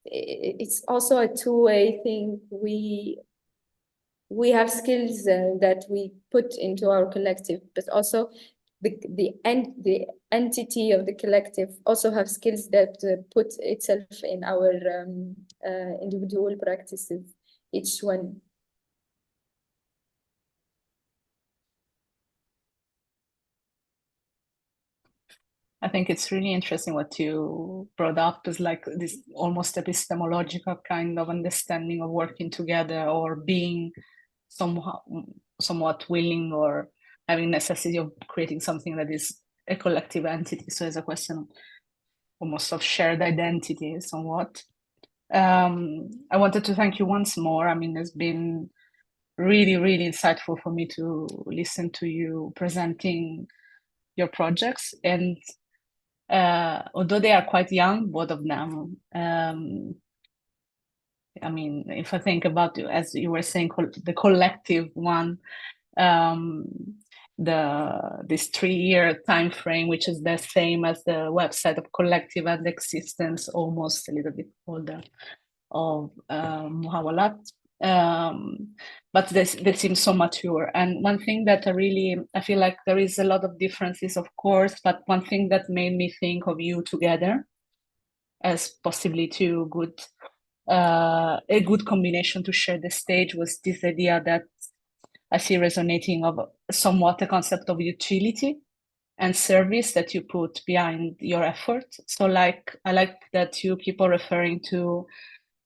it's also a two-way thing. We have skills that we put into our collective, but also the entity of the collective also have skills that put itself in our individual practices, each one. I think it's really interesting what you brought up, is like this almost epistemological kind of understanding of working together or being somewhat willing or having necessity of creating something that is a collective entity. So it's a question almost of shared identity somewhat. I wanted to thank you once more. I mean, it's been really, really insightful for me to listen to you presenting your projects. And although they are quite young, both of them, I mean, if I think about, as you were saying, the collective one, this 3-year time frame, which is the same as the website of collective and existence, almost a little bit older, of Mouhawalat. But they seem so mature. And one thing that I feel like there is a lot of differences, of course, but one thing that made me think of you together as possibly a good combination to share the stage was this idea that I see resonating of somewhat a concept of utility and service that you put behind your effort. So like, I like that you keep on referring to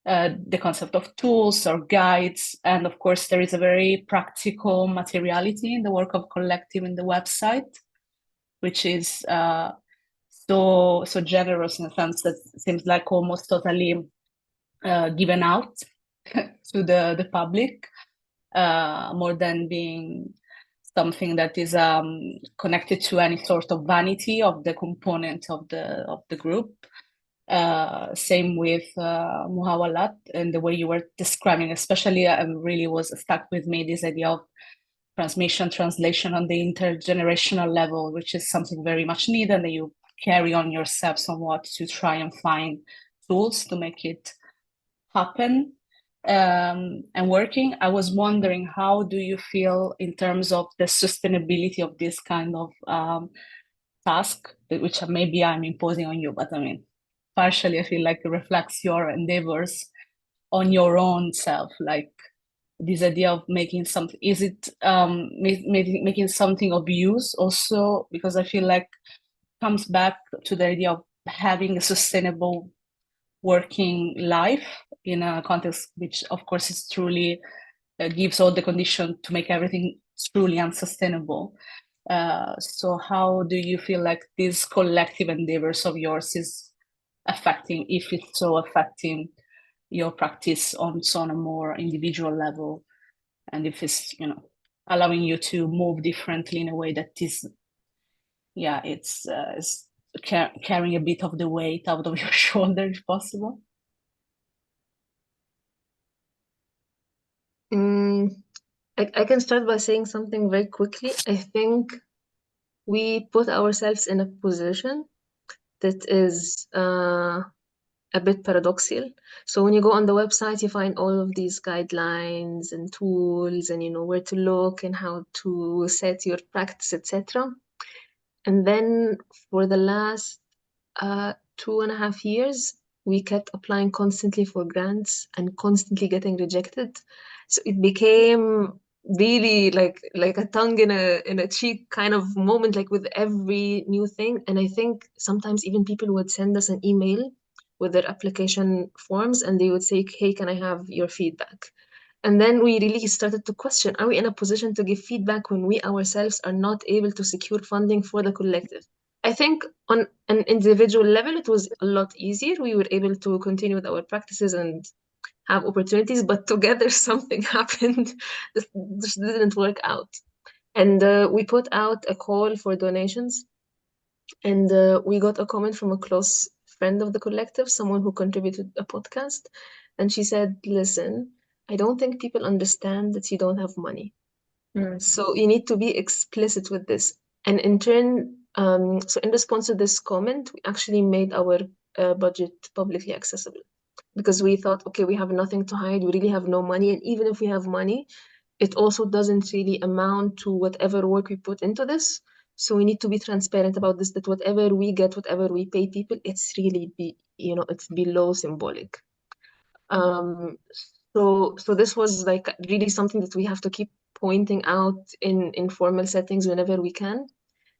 the concept of tools or guides. And of course, there is a very practical materiality in the work of collective in the website, which is so generous in a sense that seems like almost totally given out to the public, more than being something that is connected to any sort of vanity of the component of the group. Same with Mouhawalat and the way you were describing, especially really was stuck with me this idea of translation on the intergenerational level, which is something very much needed, and that you carry on yourself somewhat to try and find tools to make it happen and working. I was wondering, how do you feel in terms of the sustainability of this kind of task, which maybe I'm imposing on you, but I mean, partially I feel like it reflects your endeavors on your own self, like this idea of making something, is it making something of use also? Because I feel like it comes back to the idea of having a sustainable working life in a context which of course is truly gives all the condition to make everything truly unsustainable. So how do you feel like these collective endeavors of yours is affecting, if it's so affecting your practice on a more individual level, and if it's, you know, allowing you to move differently in a way that is, yeah, it's carrying a bit of the weight out of your shoulder, if possible? I can start by saying something very quickly. I think we put ourselves in a position that is a bit paradoxical. So when you go on the website, you find all of these guidelines and tools, and you know where to look and how to set your practice, etc. And then for the last 2.5 years, we kept applying constantly for grants and constantly getting rejected. So it became really like a tongue in a cheek kind of moment, like with every new thing. And I think sometimes even people would send us an email with their application forms, and they would say, hey, can I have your feedback? And then we really started to question, are we in a position to give feedback when we ourselves are not able to secure funding for the collective? I think on an individual level, it was a lot easier. We were able to continue with our practices and have opportunities, but together something happened. This didn't work out. And we put out a call for donations, and we got a comment from a close friend of the collective, someone who contributed a podcast. And she said, listen, I don't think people understand that you don't have money. So you need to be explicit with this. And in turn, so in response to this comment, we actually made our budget publicly accessible, because we thought, okay, we have nothing to hide. We really have no money. And even if we have money, it also doesn't really amount to whatever work we put into this. So we need to be transparent about this, that whatever we get, whatever we pay people, it's really it's below symbolic. So this was like really something that we have to keep pointing out in informal settings whenever we can.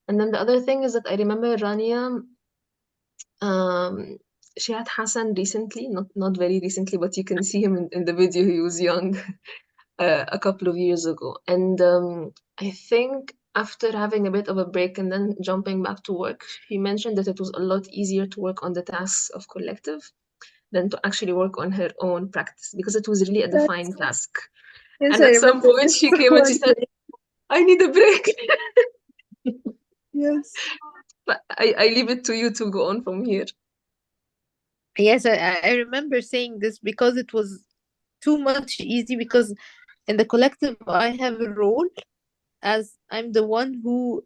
And then the other thing is that I remember Rania, she had Hassan recently, not very recently, but you can see him in the video. He was young a couple of years ago. And I think after having a bit of a break and then jumping back to work, he mentioned that it was a lot easier to work on the tasks of collective than to actually work on her own practice, because it was really a defined task. Yes, And I at some remember point this she came and she said, I need a break. Yes. But I leave it to you to go on from here. Yes, I remember saying this because it was too much easy, because in the collective I have a role as I'm the one who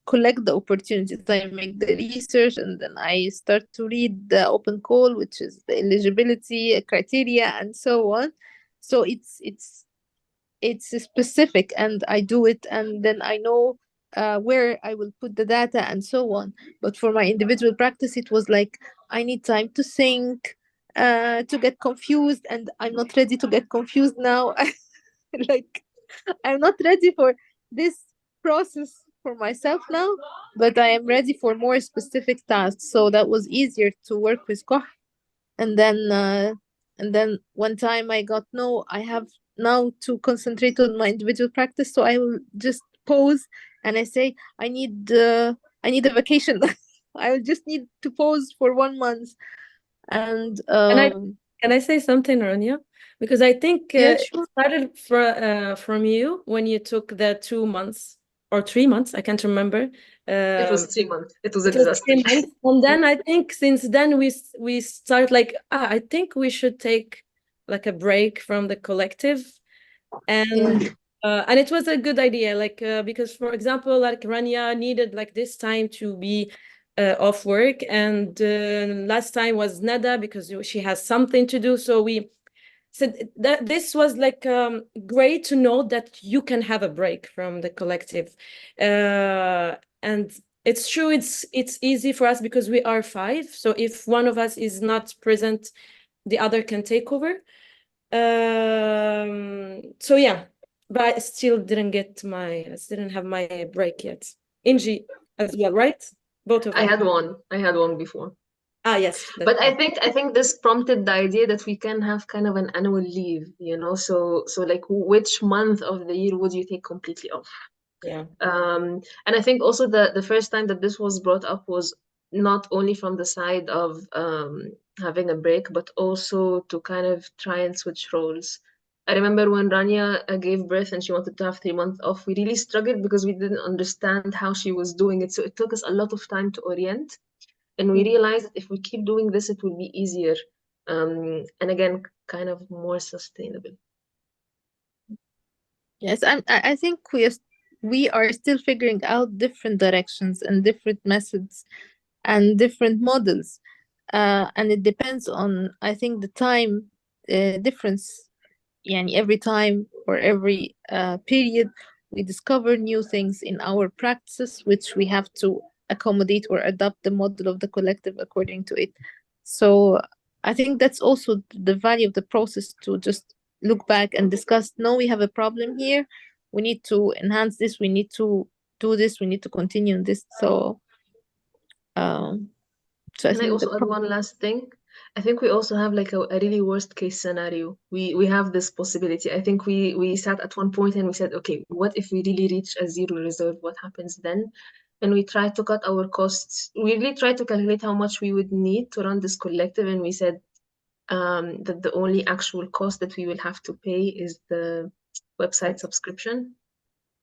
collect the opportunities. I make the research, and then I start to read the open call, which is the eligibility criteria and so on. So it's specific, and I do it, and then I know where I will put the data and so on. But for my individual practice, it was like I need time to think, to get confused, and I'm not ready to get confused now. Like I'm not ready for this process for myself now, but I am ready for more specific tasks. So that was easier to work with Ko-h. And then one time I got, no, I have now to concentrate on my individual practice, so I will just pause and I say I need a vacation. I will just need to pause for 1 month. And can I say something, Rania? Because I think yeah, it sure. started from you when you took the 2 months or 3 months. I can't remember. It was 3 months. It was a disaster. 3 months. And then I think since then we start like, I think we should take like a break from the collective. And it was a good idea, like because for example, like Rania needed like this time to be off work, and last time was Nada because she has something to do. So we said that this was like great to know that you can have a break from the collective, and it's true. It's easy for us because we are 5. So if one of us is not present, the other can take over. So yeah, but I still didn't have my break yet. Inji as well, right? Both of I us. had one before. Ah, yes. But I think this prompted the idea that we can have kind of an annual leave, you know. So like, which month of the year would you take completely off? Yeah. And I think also the first time that this was brought up was not only from the side of having a break, but also to kind of try and switch roles. I remember when Rania gave birth and she wanted to have 3 months off, we really struggled because we didn't understand how she was doing it. So it took us a lot of time to orient. And we realized that if we keep doing this, it will be easier. And again, kind of more sustainable. Yes, I think we are still figuring out different directions and different methods and different models. And it depends on, I think, the time difference. Yani every time or every period, we discover new things in our practices, which we have to accommodate or adapt the model of the collective according to it. So I think that's also the value of the process, to just look back and discuss, no, we have a problem here. We need to enhance this. We need to do this. We need to continue in this. So I Can I also add one last thing? I think we also have like a really worst case scenario. We have this possibility. I think we sat at one point and we said, okay, what if we really reach a zero reserve? What happens then? And we tried to cut our costs. We really tried to calculate how much we would need to run this collective, and we said that the only actual cost that we will have to pay is the website subscription.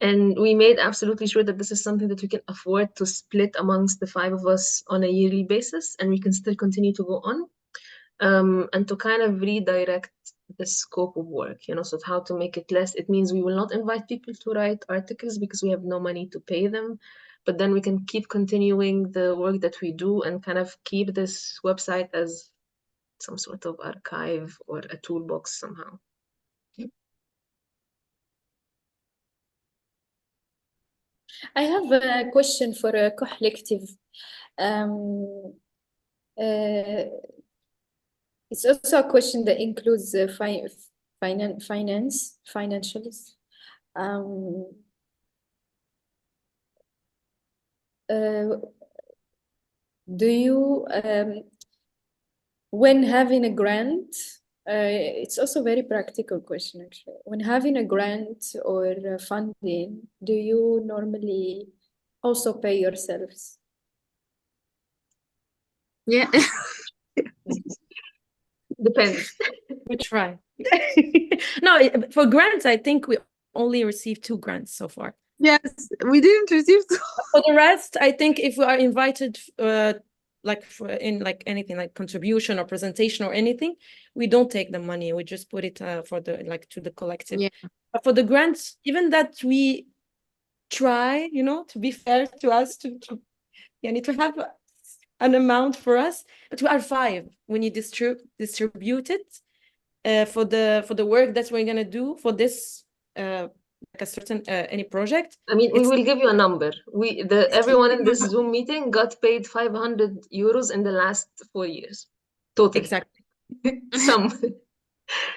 And we made absolutely sure that this is something that we can afford to split amongst the 5 of us on a yearly basis, and we can still continue to go on, and to kind of redirect the scope of work, you know, so how to make it less. It means we will not invite people to write articles because we have no money to pay them, but then we can keep continuing the work that we do and kind of keep this website as some sort of archive or a toolbox somehow. I have a question for a Ko-h-llective. It's also a question that includes financials. Do you, when having a grant, it's also a very practical question actually. When having a grant or funding, do you normally also pay yourselves? Yeah. Depends. We try. No, for grants, I think we only received 2 grants so far. Yes, we didn't receive. For the rest, I think if we are invited, like in like anything like contribution or presentation or anything, we don't take the money. We just put it for the to the collective. Yeah. But for the grants, even that we try, you know, to be fair to us, to need to have an amount for us. But we are 5. We need distribute it for the work that we're gonna do for this like a certain any project. I mean, we will give you a number. Everyone in this Zoom meeting got paid 500 euros in the last 4 years. Total. Exactly.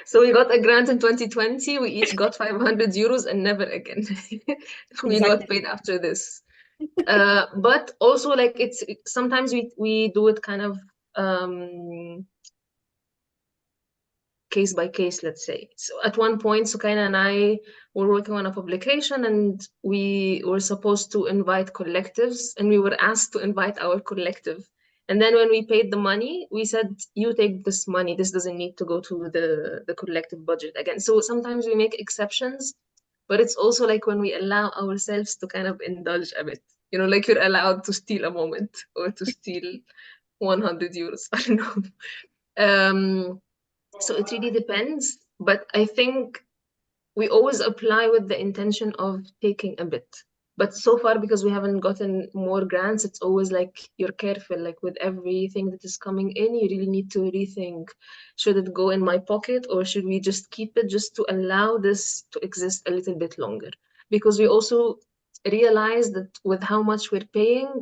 So we got a grant in 2020. We each got 500 euros and never again. We got paid after this. But also like sometimes we do it kind of case by case, let's say. So at one point, Sukaina and I were working on a publication, and we were supposed to invite collectives, and we were asked to invite our collective. And then when we paid the money, we said, you take this money. This doesn't need to go to the collective budget again. So sometimes we make exceptions, but it's also like when we allow ourselves to kind of indulge a bit. You know, like you're allowed to steal a moment or to steal 100 euros. I don't know. So it really depends, but I think we always apply with the intention of taking a bit, But so far, because we haven't gotten more grants, it's always like you're careful, like with everything that is coming in, you really need to rethink, should it go in my pocket or should we just keep it just to allow this to exist a little bit longer? Because we also realize that with how much we're paying,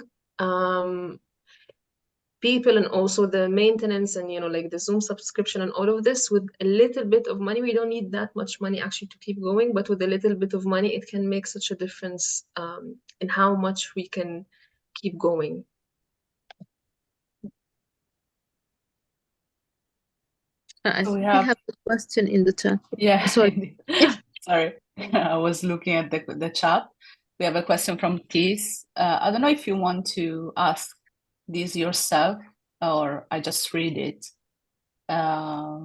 people and also the maintenance and like the Zoom subscription and all of this, with a little bit of money, we don't need that much money actually to keep going, but with a little bit of money it can make such a difference in how much we can keep going. We have a question in the chat. Yeah, sorry. Sorry. I was looking at the chat. We have a question from Keith. I don't know if you want to ask this yourself or I just read it. I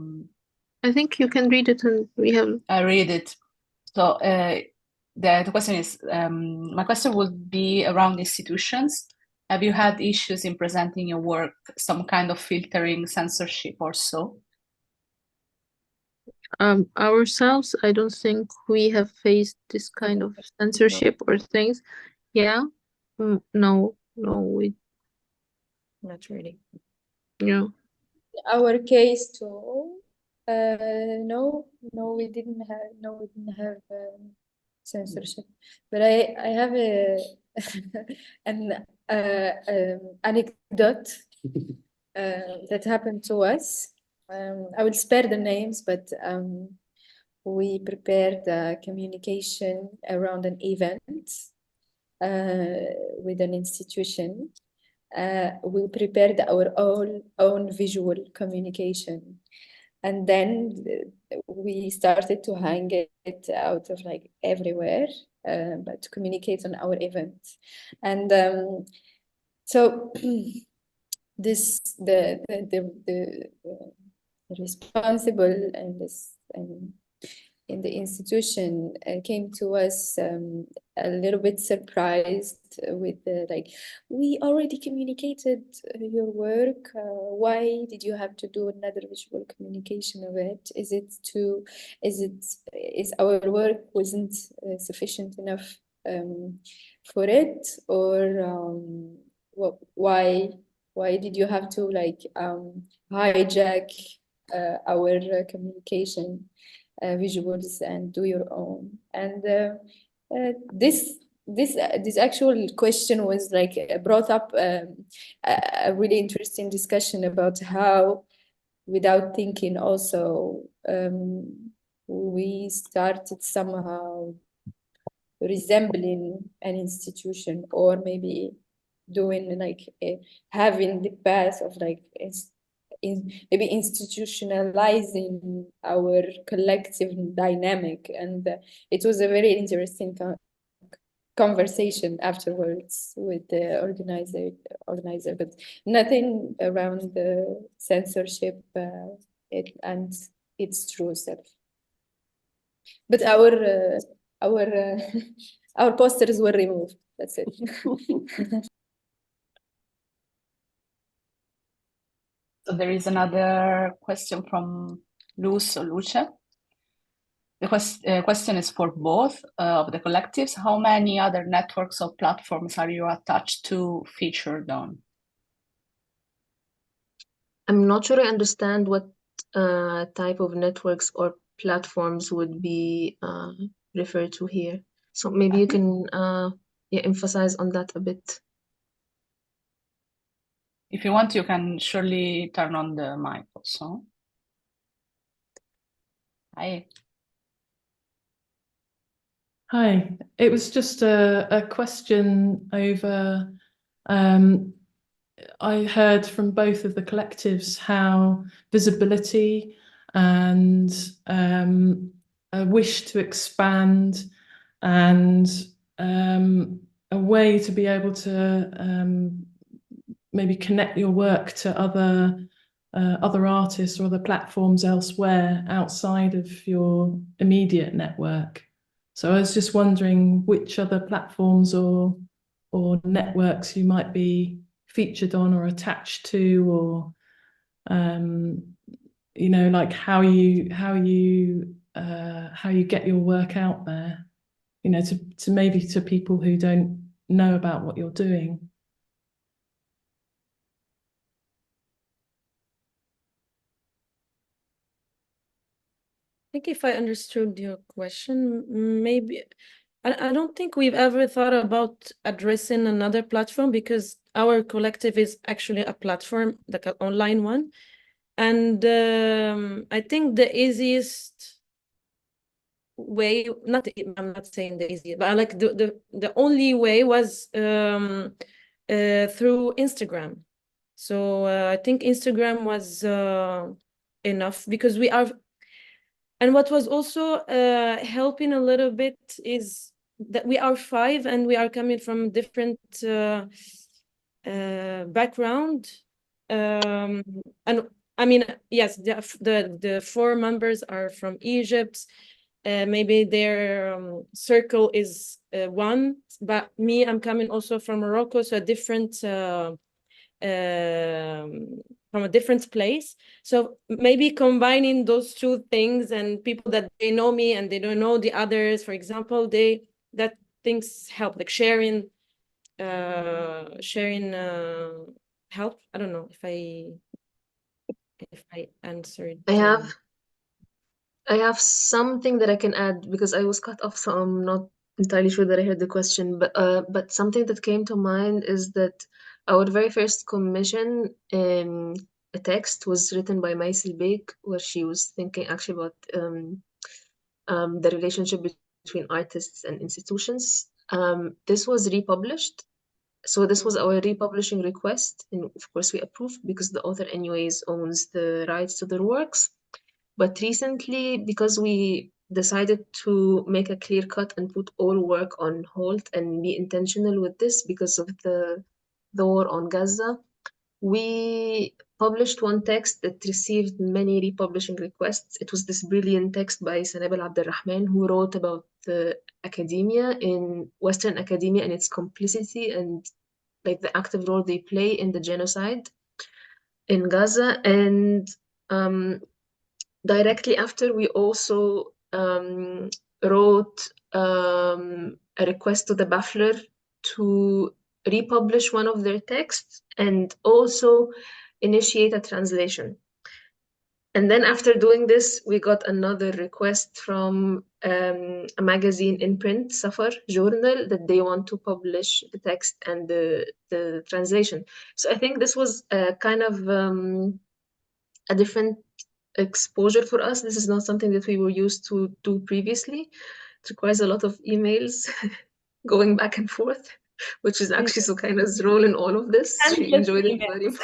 think you can read it and we have... I read it. So the question is, my question would be around institutions. Have you had issues in presenting your work, some kind of filtering, censorship or so? Ourselves, I don't think we have faced this kind of censorship or things. Yeah? No, we... Not really. Yeah. Our case too. No, we didn't have censorship. But I have an anecdote that happened to us. I will spare the names, but we prepared a communication around an event with an institution. We prepared our own visual communication, and then we started to hang it out of like everywhere, but to communicate on our event. And so this the responsible and this in the institution came to us a little bit surprised with like, we already communicated your work. Why did you have to do another visual communication of it? Is our work wasn't sufficient enough for it, or why did you have to like hijack our communication visuals and do your own? And this actual question was like brought up a really interesting discussion about how, without thinking also, we started somehow resembling an institution, or maybe doing like having the path of like maybe institutionalizing our collective dynamic. And it was a very interesting conversation afterwards with the organizer, but nothing around the censorship and its true self. But our posters were removed. That's it. So there is another question from Luz or Luce. The question is for both of the collectives. How many other networks or platforms are you attached to, featured on? I'm not sure I understand what type of networks or platforms would be referred to here. So maybe you can emphasize on that a bit. If you want, you can surely turn on the mic also. Hi. Hi, it was just a question over, I heard from both of the collectives how visibility and a wish to expand and a way to be able to maybe connect your work to other artists or other platforms elsewhere outside of your immediate network. So I was just wondering which other platforms or networks you might be featured on or attached to, or like how you get your work out there. you know, to maybe to people who don't know about what you're doing? I think if I understood your question, maybe I don't think we've ever thought about addressing another platform, because our collective is actually a platform, like an online one. And I think the easiest way, I'm not saying the easiest, but like the only way was through Instagram. So I think Instagram was enough, because we are. And what was also helping a little bit is that we are 5 and we are coming from different background. And I mean, yes, the 4 members are from Egypt. Maybe their circle is 1, but me, I'm coming also from Morocco, so a different from a different place. So maybe combining those 2 things, and people that they know me and they don't know the others, for example, that things help, like sharing help. I don't know if I answered. I have something that I can add, because I was cut off, so I'm not entirely sure that I heard the question. But something that came to mind is that our very first commission, a text was written by Maisel Beek, where she was thinking actually about the relationship between artists and institutions. This was republished. So this was our republishing request, and of course we approved, because the author anyways owns the rights to their works. But recently, because we decided to make a clear cut and put all work on hold and be intentional with this because of the war on Gaza, we published one text that received many republishing requests. It was this brilliant text by Sanab Abdurrahman, who wrote about the academia in Western academia and its complicity and like the active role they play in the genocide in Gaza. And directly after, we also wrote a request to the Baffler to republish one of their texts and also initiate a translation. And then after doing this, we got another request from a magazine in print, Safar Journal, that they want to publish the text and the translation. So I think this was a kind of a different exposure for us. This is not something that we were used to do previously. It requires a lot of emails going back and forth, which is actually Sukaina's role in all of this. She enjoyed it very much.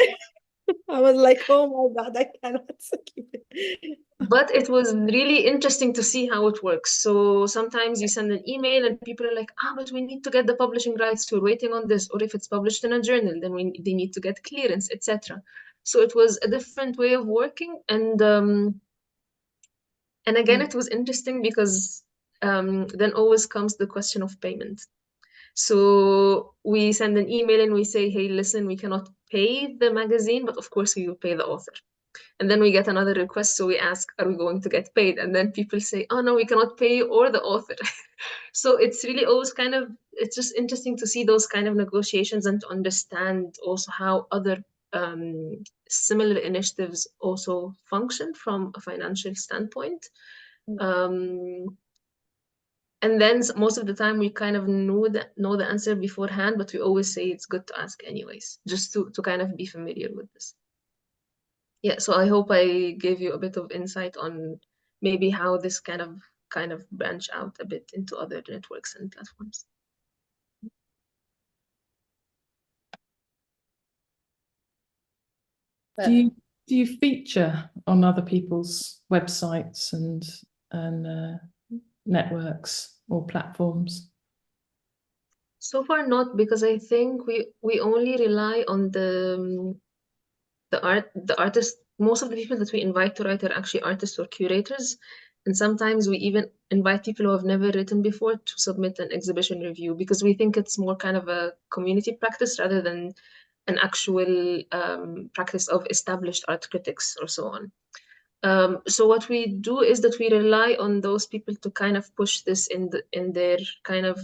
I was like, oh my God, I cannot keep it. But it was really interesting to see how it works. So sometimes you send an email and people are like, but we need to get the publishing rights, we're waiting on this. Or if it's published in a journal, then they need to get clearance, etc. So it was a different way of working. And again, it was interesting because then always comes the question of payment. So we send an email and we say, hey, listen, we cannot pay the magazine, but of course we will pay the author. And then we get another request, so we ask, are we going to get paid? And then people say, oh no, we cannot pay you or the author. So it's really always kind of, it's just interesting to see those kind of negotiations and to understand also how other similar initiatives also function from a financial standpoint. And then most of the time we kind of know the answer beforehand, but we always say it's good to ask anyways, just to kind of be familiar with this. Yeah, so I hope I gave you a bit of insight on maybe how this kind of branch out a bit into other networks and platforms. Do you feature on other people's websites and networks or platforms? So far not, because I think we only rely on the artist. Most of the people that we invite to write are actually artists or curators, and sometimes we even invite people who have never written before to submit an exhibition review, because we think it's more kind of a community practice rather than an actual practice of established art critics or so on. So what we do is that we rely on those people to kind of push this in their kind of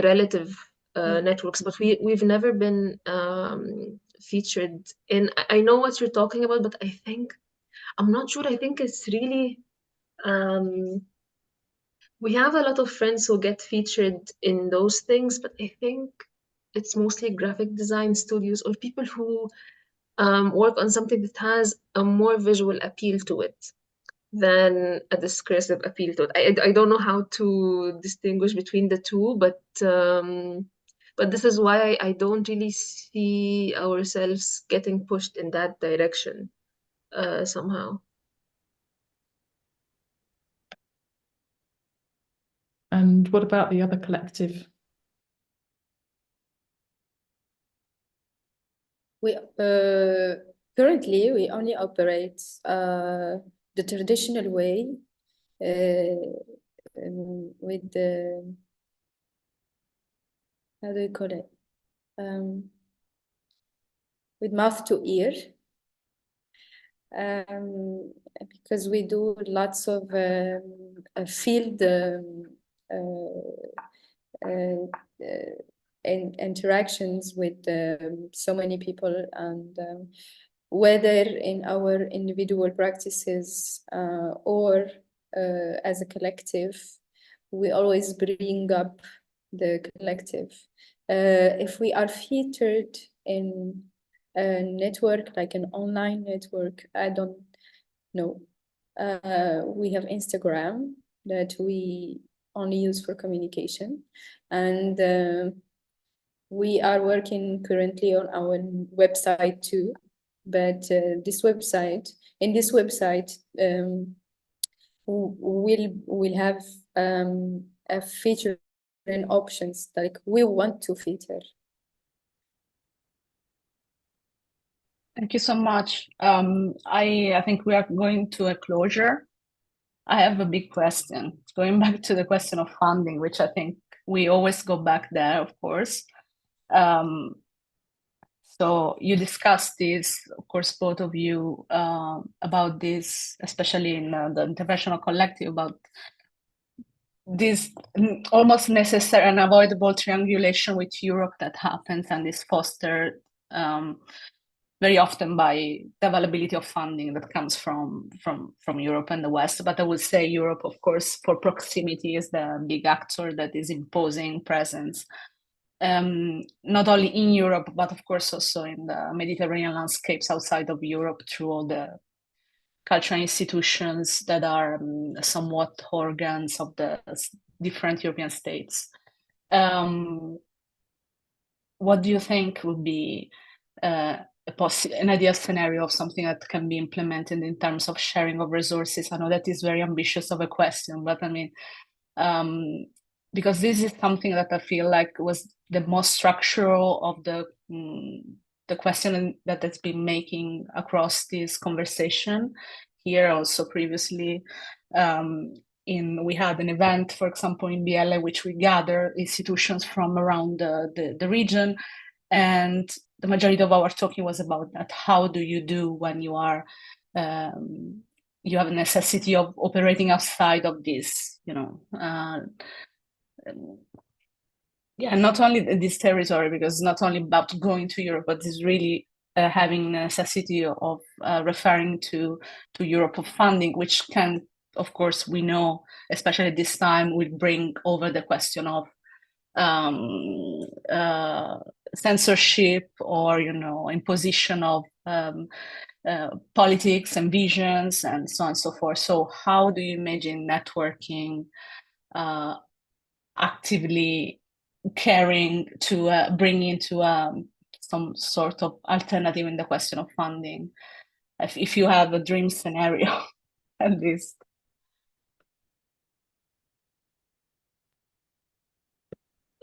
relative networks, but we've never been featured in. I know what you're talking about, but I'm not sure. I think it's really we have a lot of friends who get featured in those things, but I think it's mostly graphic design studios or people who work on something that has a more visual appeal to it than a discursive appeal to it. I don't know how to distinguish between the two, but this is why I don't really see ourselves getting pushed in that direction somehow. And what about the other collective? We currently we only operate the traditional way with the, how do you call it? With mouth to ear. Because we do lots of field interactions with so many people, and whether in our individual practices or as a collective, we always bring up the collective. If we are featured in a network, like an online network, I don't know. We have Instagram that we only use for communication, and we are working currently on our website too. But in this website, we'll have a feature and options like we want to feature. Thank you so much. I think we are going to a closure. I have a big question. Going back to the question of funding, which I think we always go back there, of course. So you discussed this, of course, both of you, about this, especially in the interventional collective, about this almost necessary and unavoidable triangulation with Europe that happens and is fostered very often by the availability of funding that comes from Europe and the West. But I would say Europe, of course, for proximity, is the big actor that is imposing presence, not only in Europe, but of course also in the Mediterranean landscapes outside of Europe through all the cultural institutions that are somewhat organs of the different European states. What do you think would be an ideal scenario of something that can be implemented in terms of sharing of resources? I know that is very ambitious of a question, but I mean, because this is something that I feel like was the most structural of the question that has been making across this conversation here, also previously. We had an event, for example, in Biella, which we gather institutions from around the region, and the majority of our talking was about that. How do you do when you are you have a necessity of operating outside of this, not only this territory, because it's not only about going to Europe, but it's really having necessity of referring to Europe of funding, which can, of course, we know, especially this time, will bring over the question of censorship or imposition of politics and visions and so on and so forth. So how do you imagine networking actively caring to bring into some sort of alternative in the question of funding, if you have a dream scenario at least?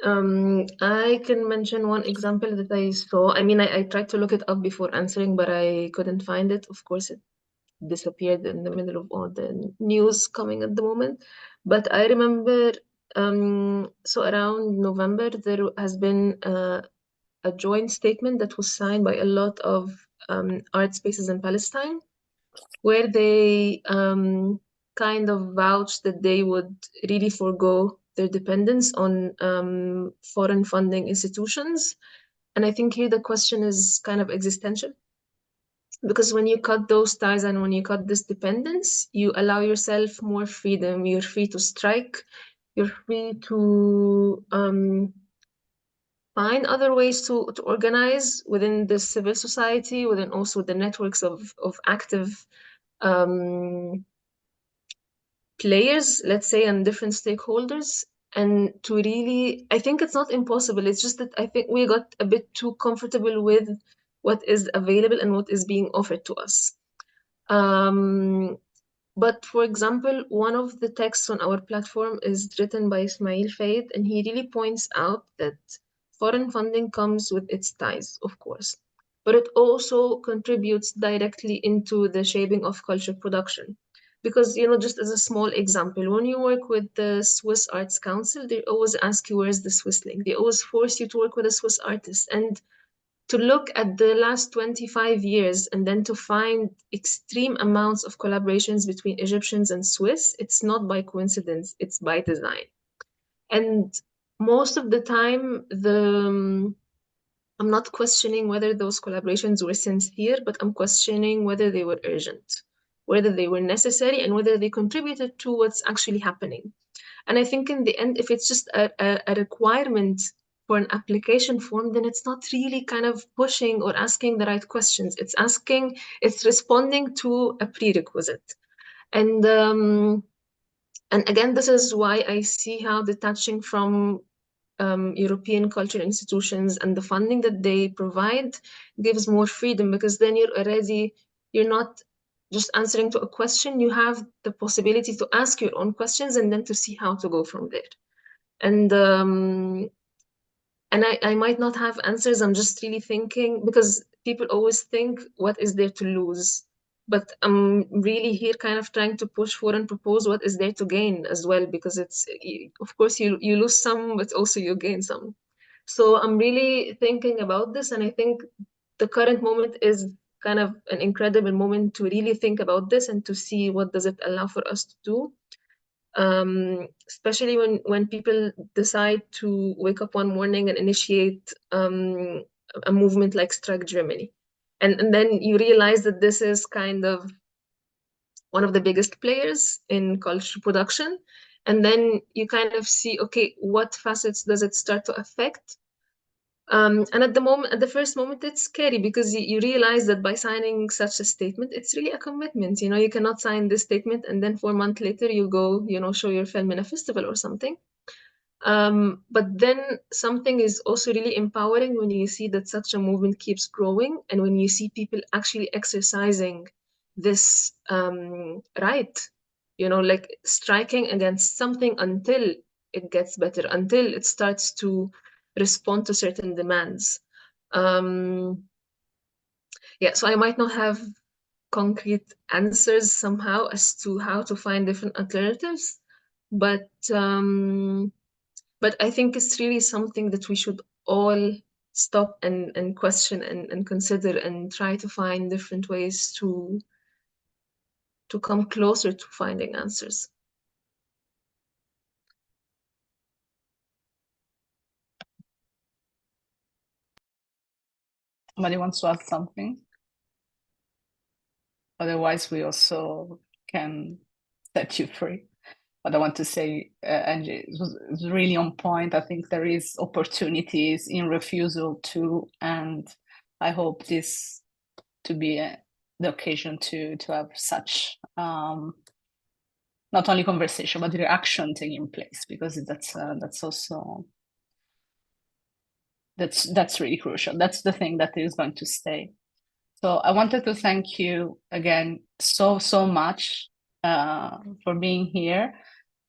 I can mention one example that I saw. I mean, I tried to look it up before answering, but I couldn't find it. Of course, it disappeared in the middle of all the news coming at the moment. But I remember, so around November, there has been a joint statement that was signed by a lot of art spaces in Palestine. where they kind of vouched that they would really forego their dependence on foreign funding institutions. And I think here the question is kind of existential. Because when you cut those ties and when you cut this dependence, you allow yourself more freedom. You're free to strike. You're free to find other ways to organize within the civil society, within also the networks of active players, let's say, and different stakeholders. And to really, I think it's not impossible. It's just that I think we got a bit too comfortable with what is available and what is being offered to us. But for example, one of the texts on our platform is written by Ismail Faid, and he really points out that foreign funding comes with its ties, of course, but it also contributes directly into the shaping of culture production. Because, you know, just as a small example, when you work with the Swiss Arts Council, they always ask you, where's the Swiss link? They always force you to work with a Swiss artist. And to look at the last 25 years and then to find extreme amounts of collaborations between Egyptians and Swiss, it's not by coincidence, it's by design. And most of the time, I'm not questioning whether those collaborations were sincere, but I'm questioning whether they were urgent, whether they were necessary, and whether they contributed to what's actually happening. And I think in the end, if it's just a requirement for an application form, then it's not really kind of pushing or asking the right questions. It's responding to a prerequisite. And again, this is why I see how detaching from European cultural institutions and the funding that they provide gives more freedom, because then you're not just answering to a question, you have the possibility to ask your own questions and then to see how to go from there. And I might not have answers. I'm just really thinking, because people always think, what is there to lose? But I'm really here kind of trying to push for and propose what is there to gain as well, because it's, of course, you lose some, but also you gain some. So I'm really thinking about this, and I think the current moment is kind of an incredible moment to really think about this and to see what does it allow for us to do. Especially when people decide to wake up one morning and initiate a movement like Strike Germany. And then you realize that this is kind of one of the biggest players in culture production. And then you kind of see, okay, what facets does it start to affect? And at the first moment, it's scary, because you realize that by signing such a statement, it's really a commitment. You know, you cannot sign this statement and then 4 months later you go, you know, show your film in a festival or something. But then something is also really empowering when you see that such a movement keeps growing, and when you see people actually exercising this right, you know, like striking against something until it gets better, until it starts to respond to certain demands. Yeah, so I might not have concrete answers somehow as to how to find different alternatives, but I think it's really something that we should all stop and question and consider and try to find different ways to come closer to finding answers. Somebody wants to add something? Otherwise, we also can set you free. But I want to say, Angie, it was really on point. I think there is opportunities in refusal too, and I hope this to be the occasion to have such not only conversation but reaction taking place, because that's also that's really crucial. That's the thing that is going to stay. So I wanted to thank you again so much for being here.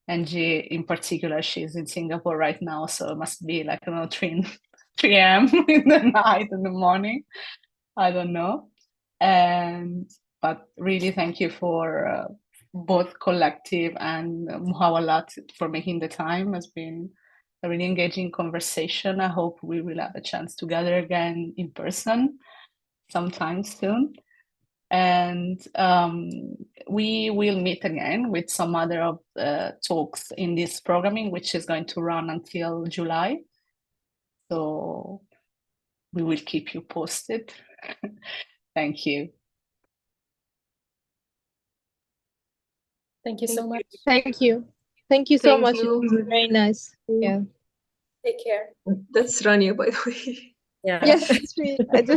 Angie, in particular, she's in Singapore right now, so it must be like, I don't know, 3 a.m. in the night, in the morning. I don't know. But really thank you for both Ko-h-llective and Mouhawalat for making the time. It's been a really engaging conversation. I hope we will have a chance to gather again in person sometime soon. And we will meet again with some other talks in this programming, which is going to run until July. So we will keep you posted. Thank you. Thank you so much. Thank you. Thank you so Thank much. you. It was very nice. Yeah. Take care. That's Rania, by the way. Yeah. Yes, it's me. I just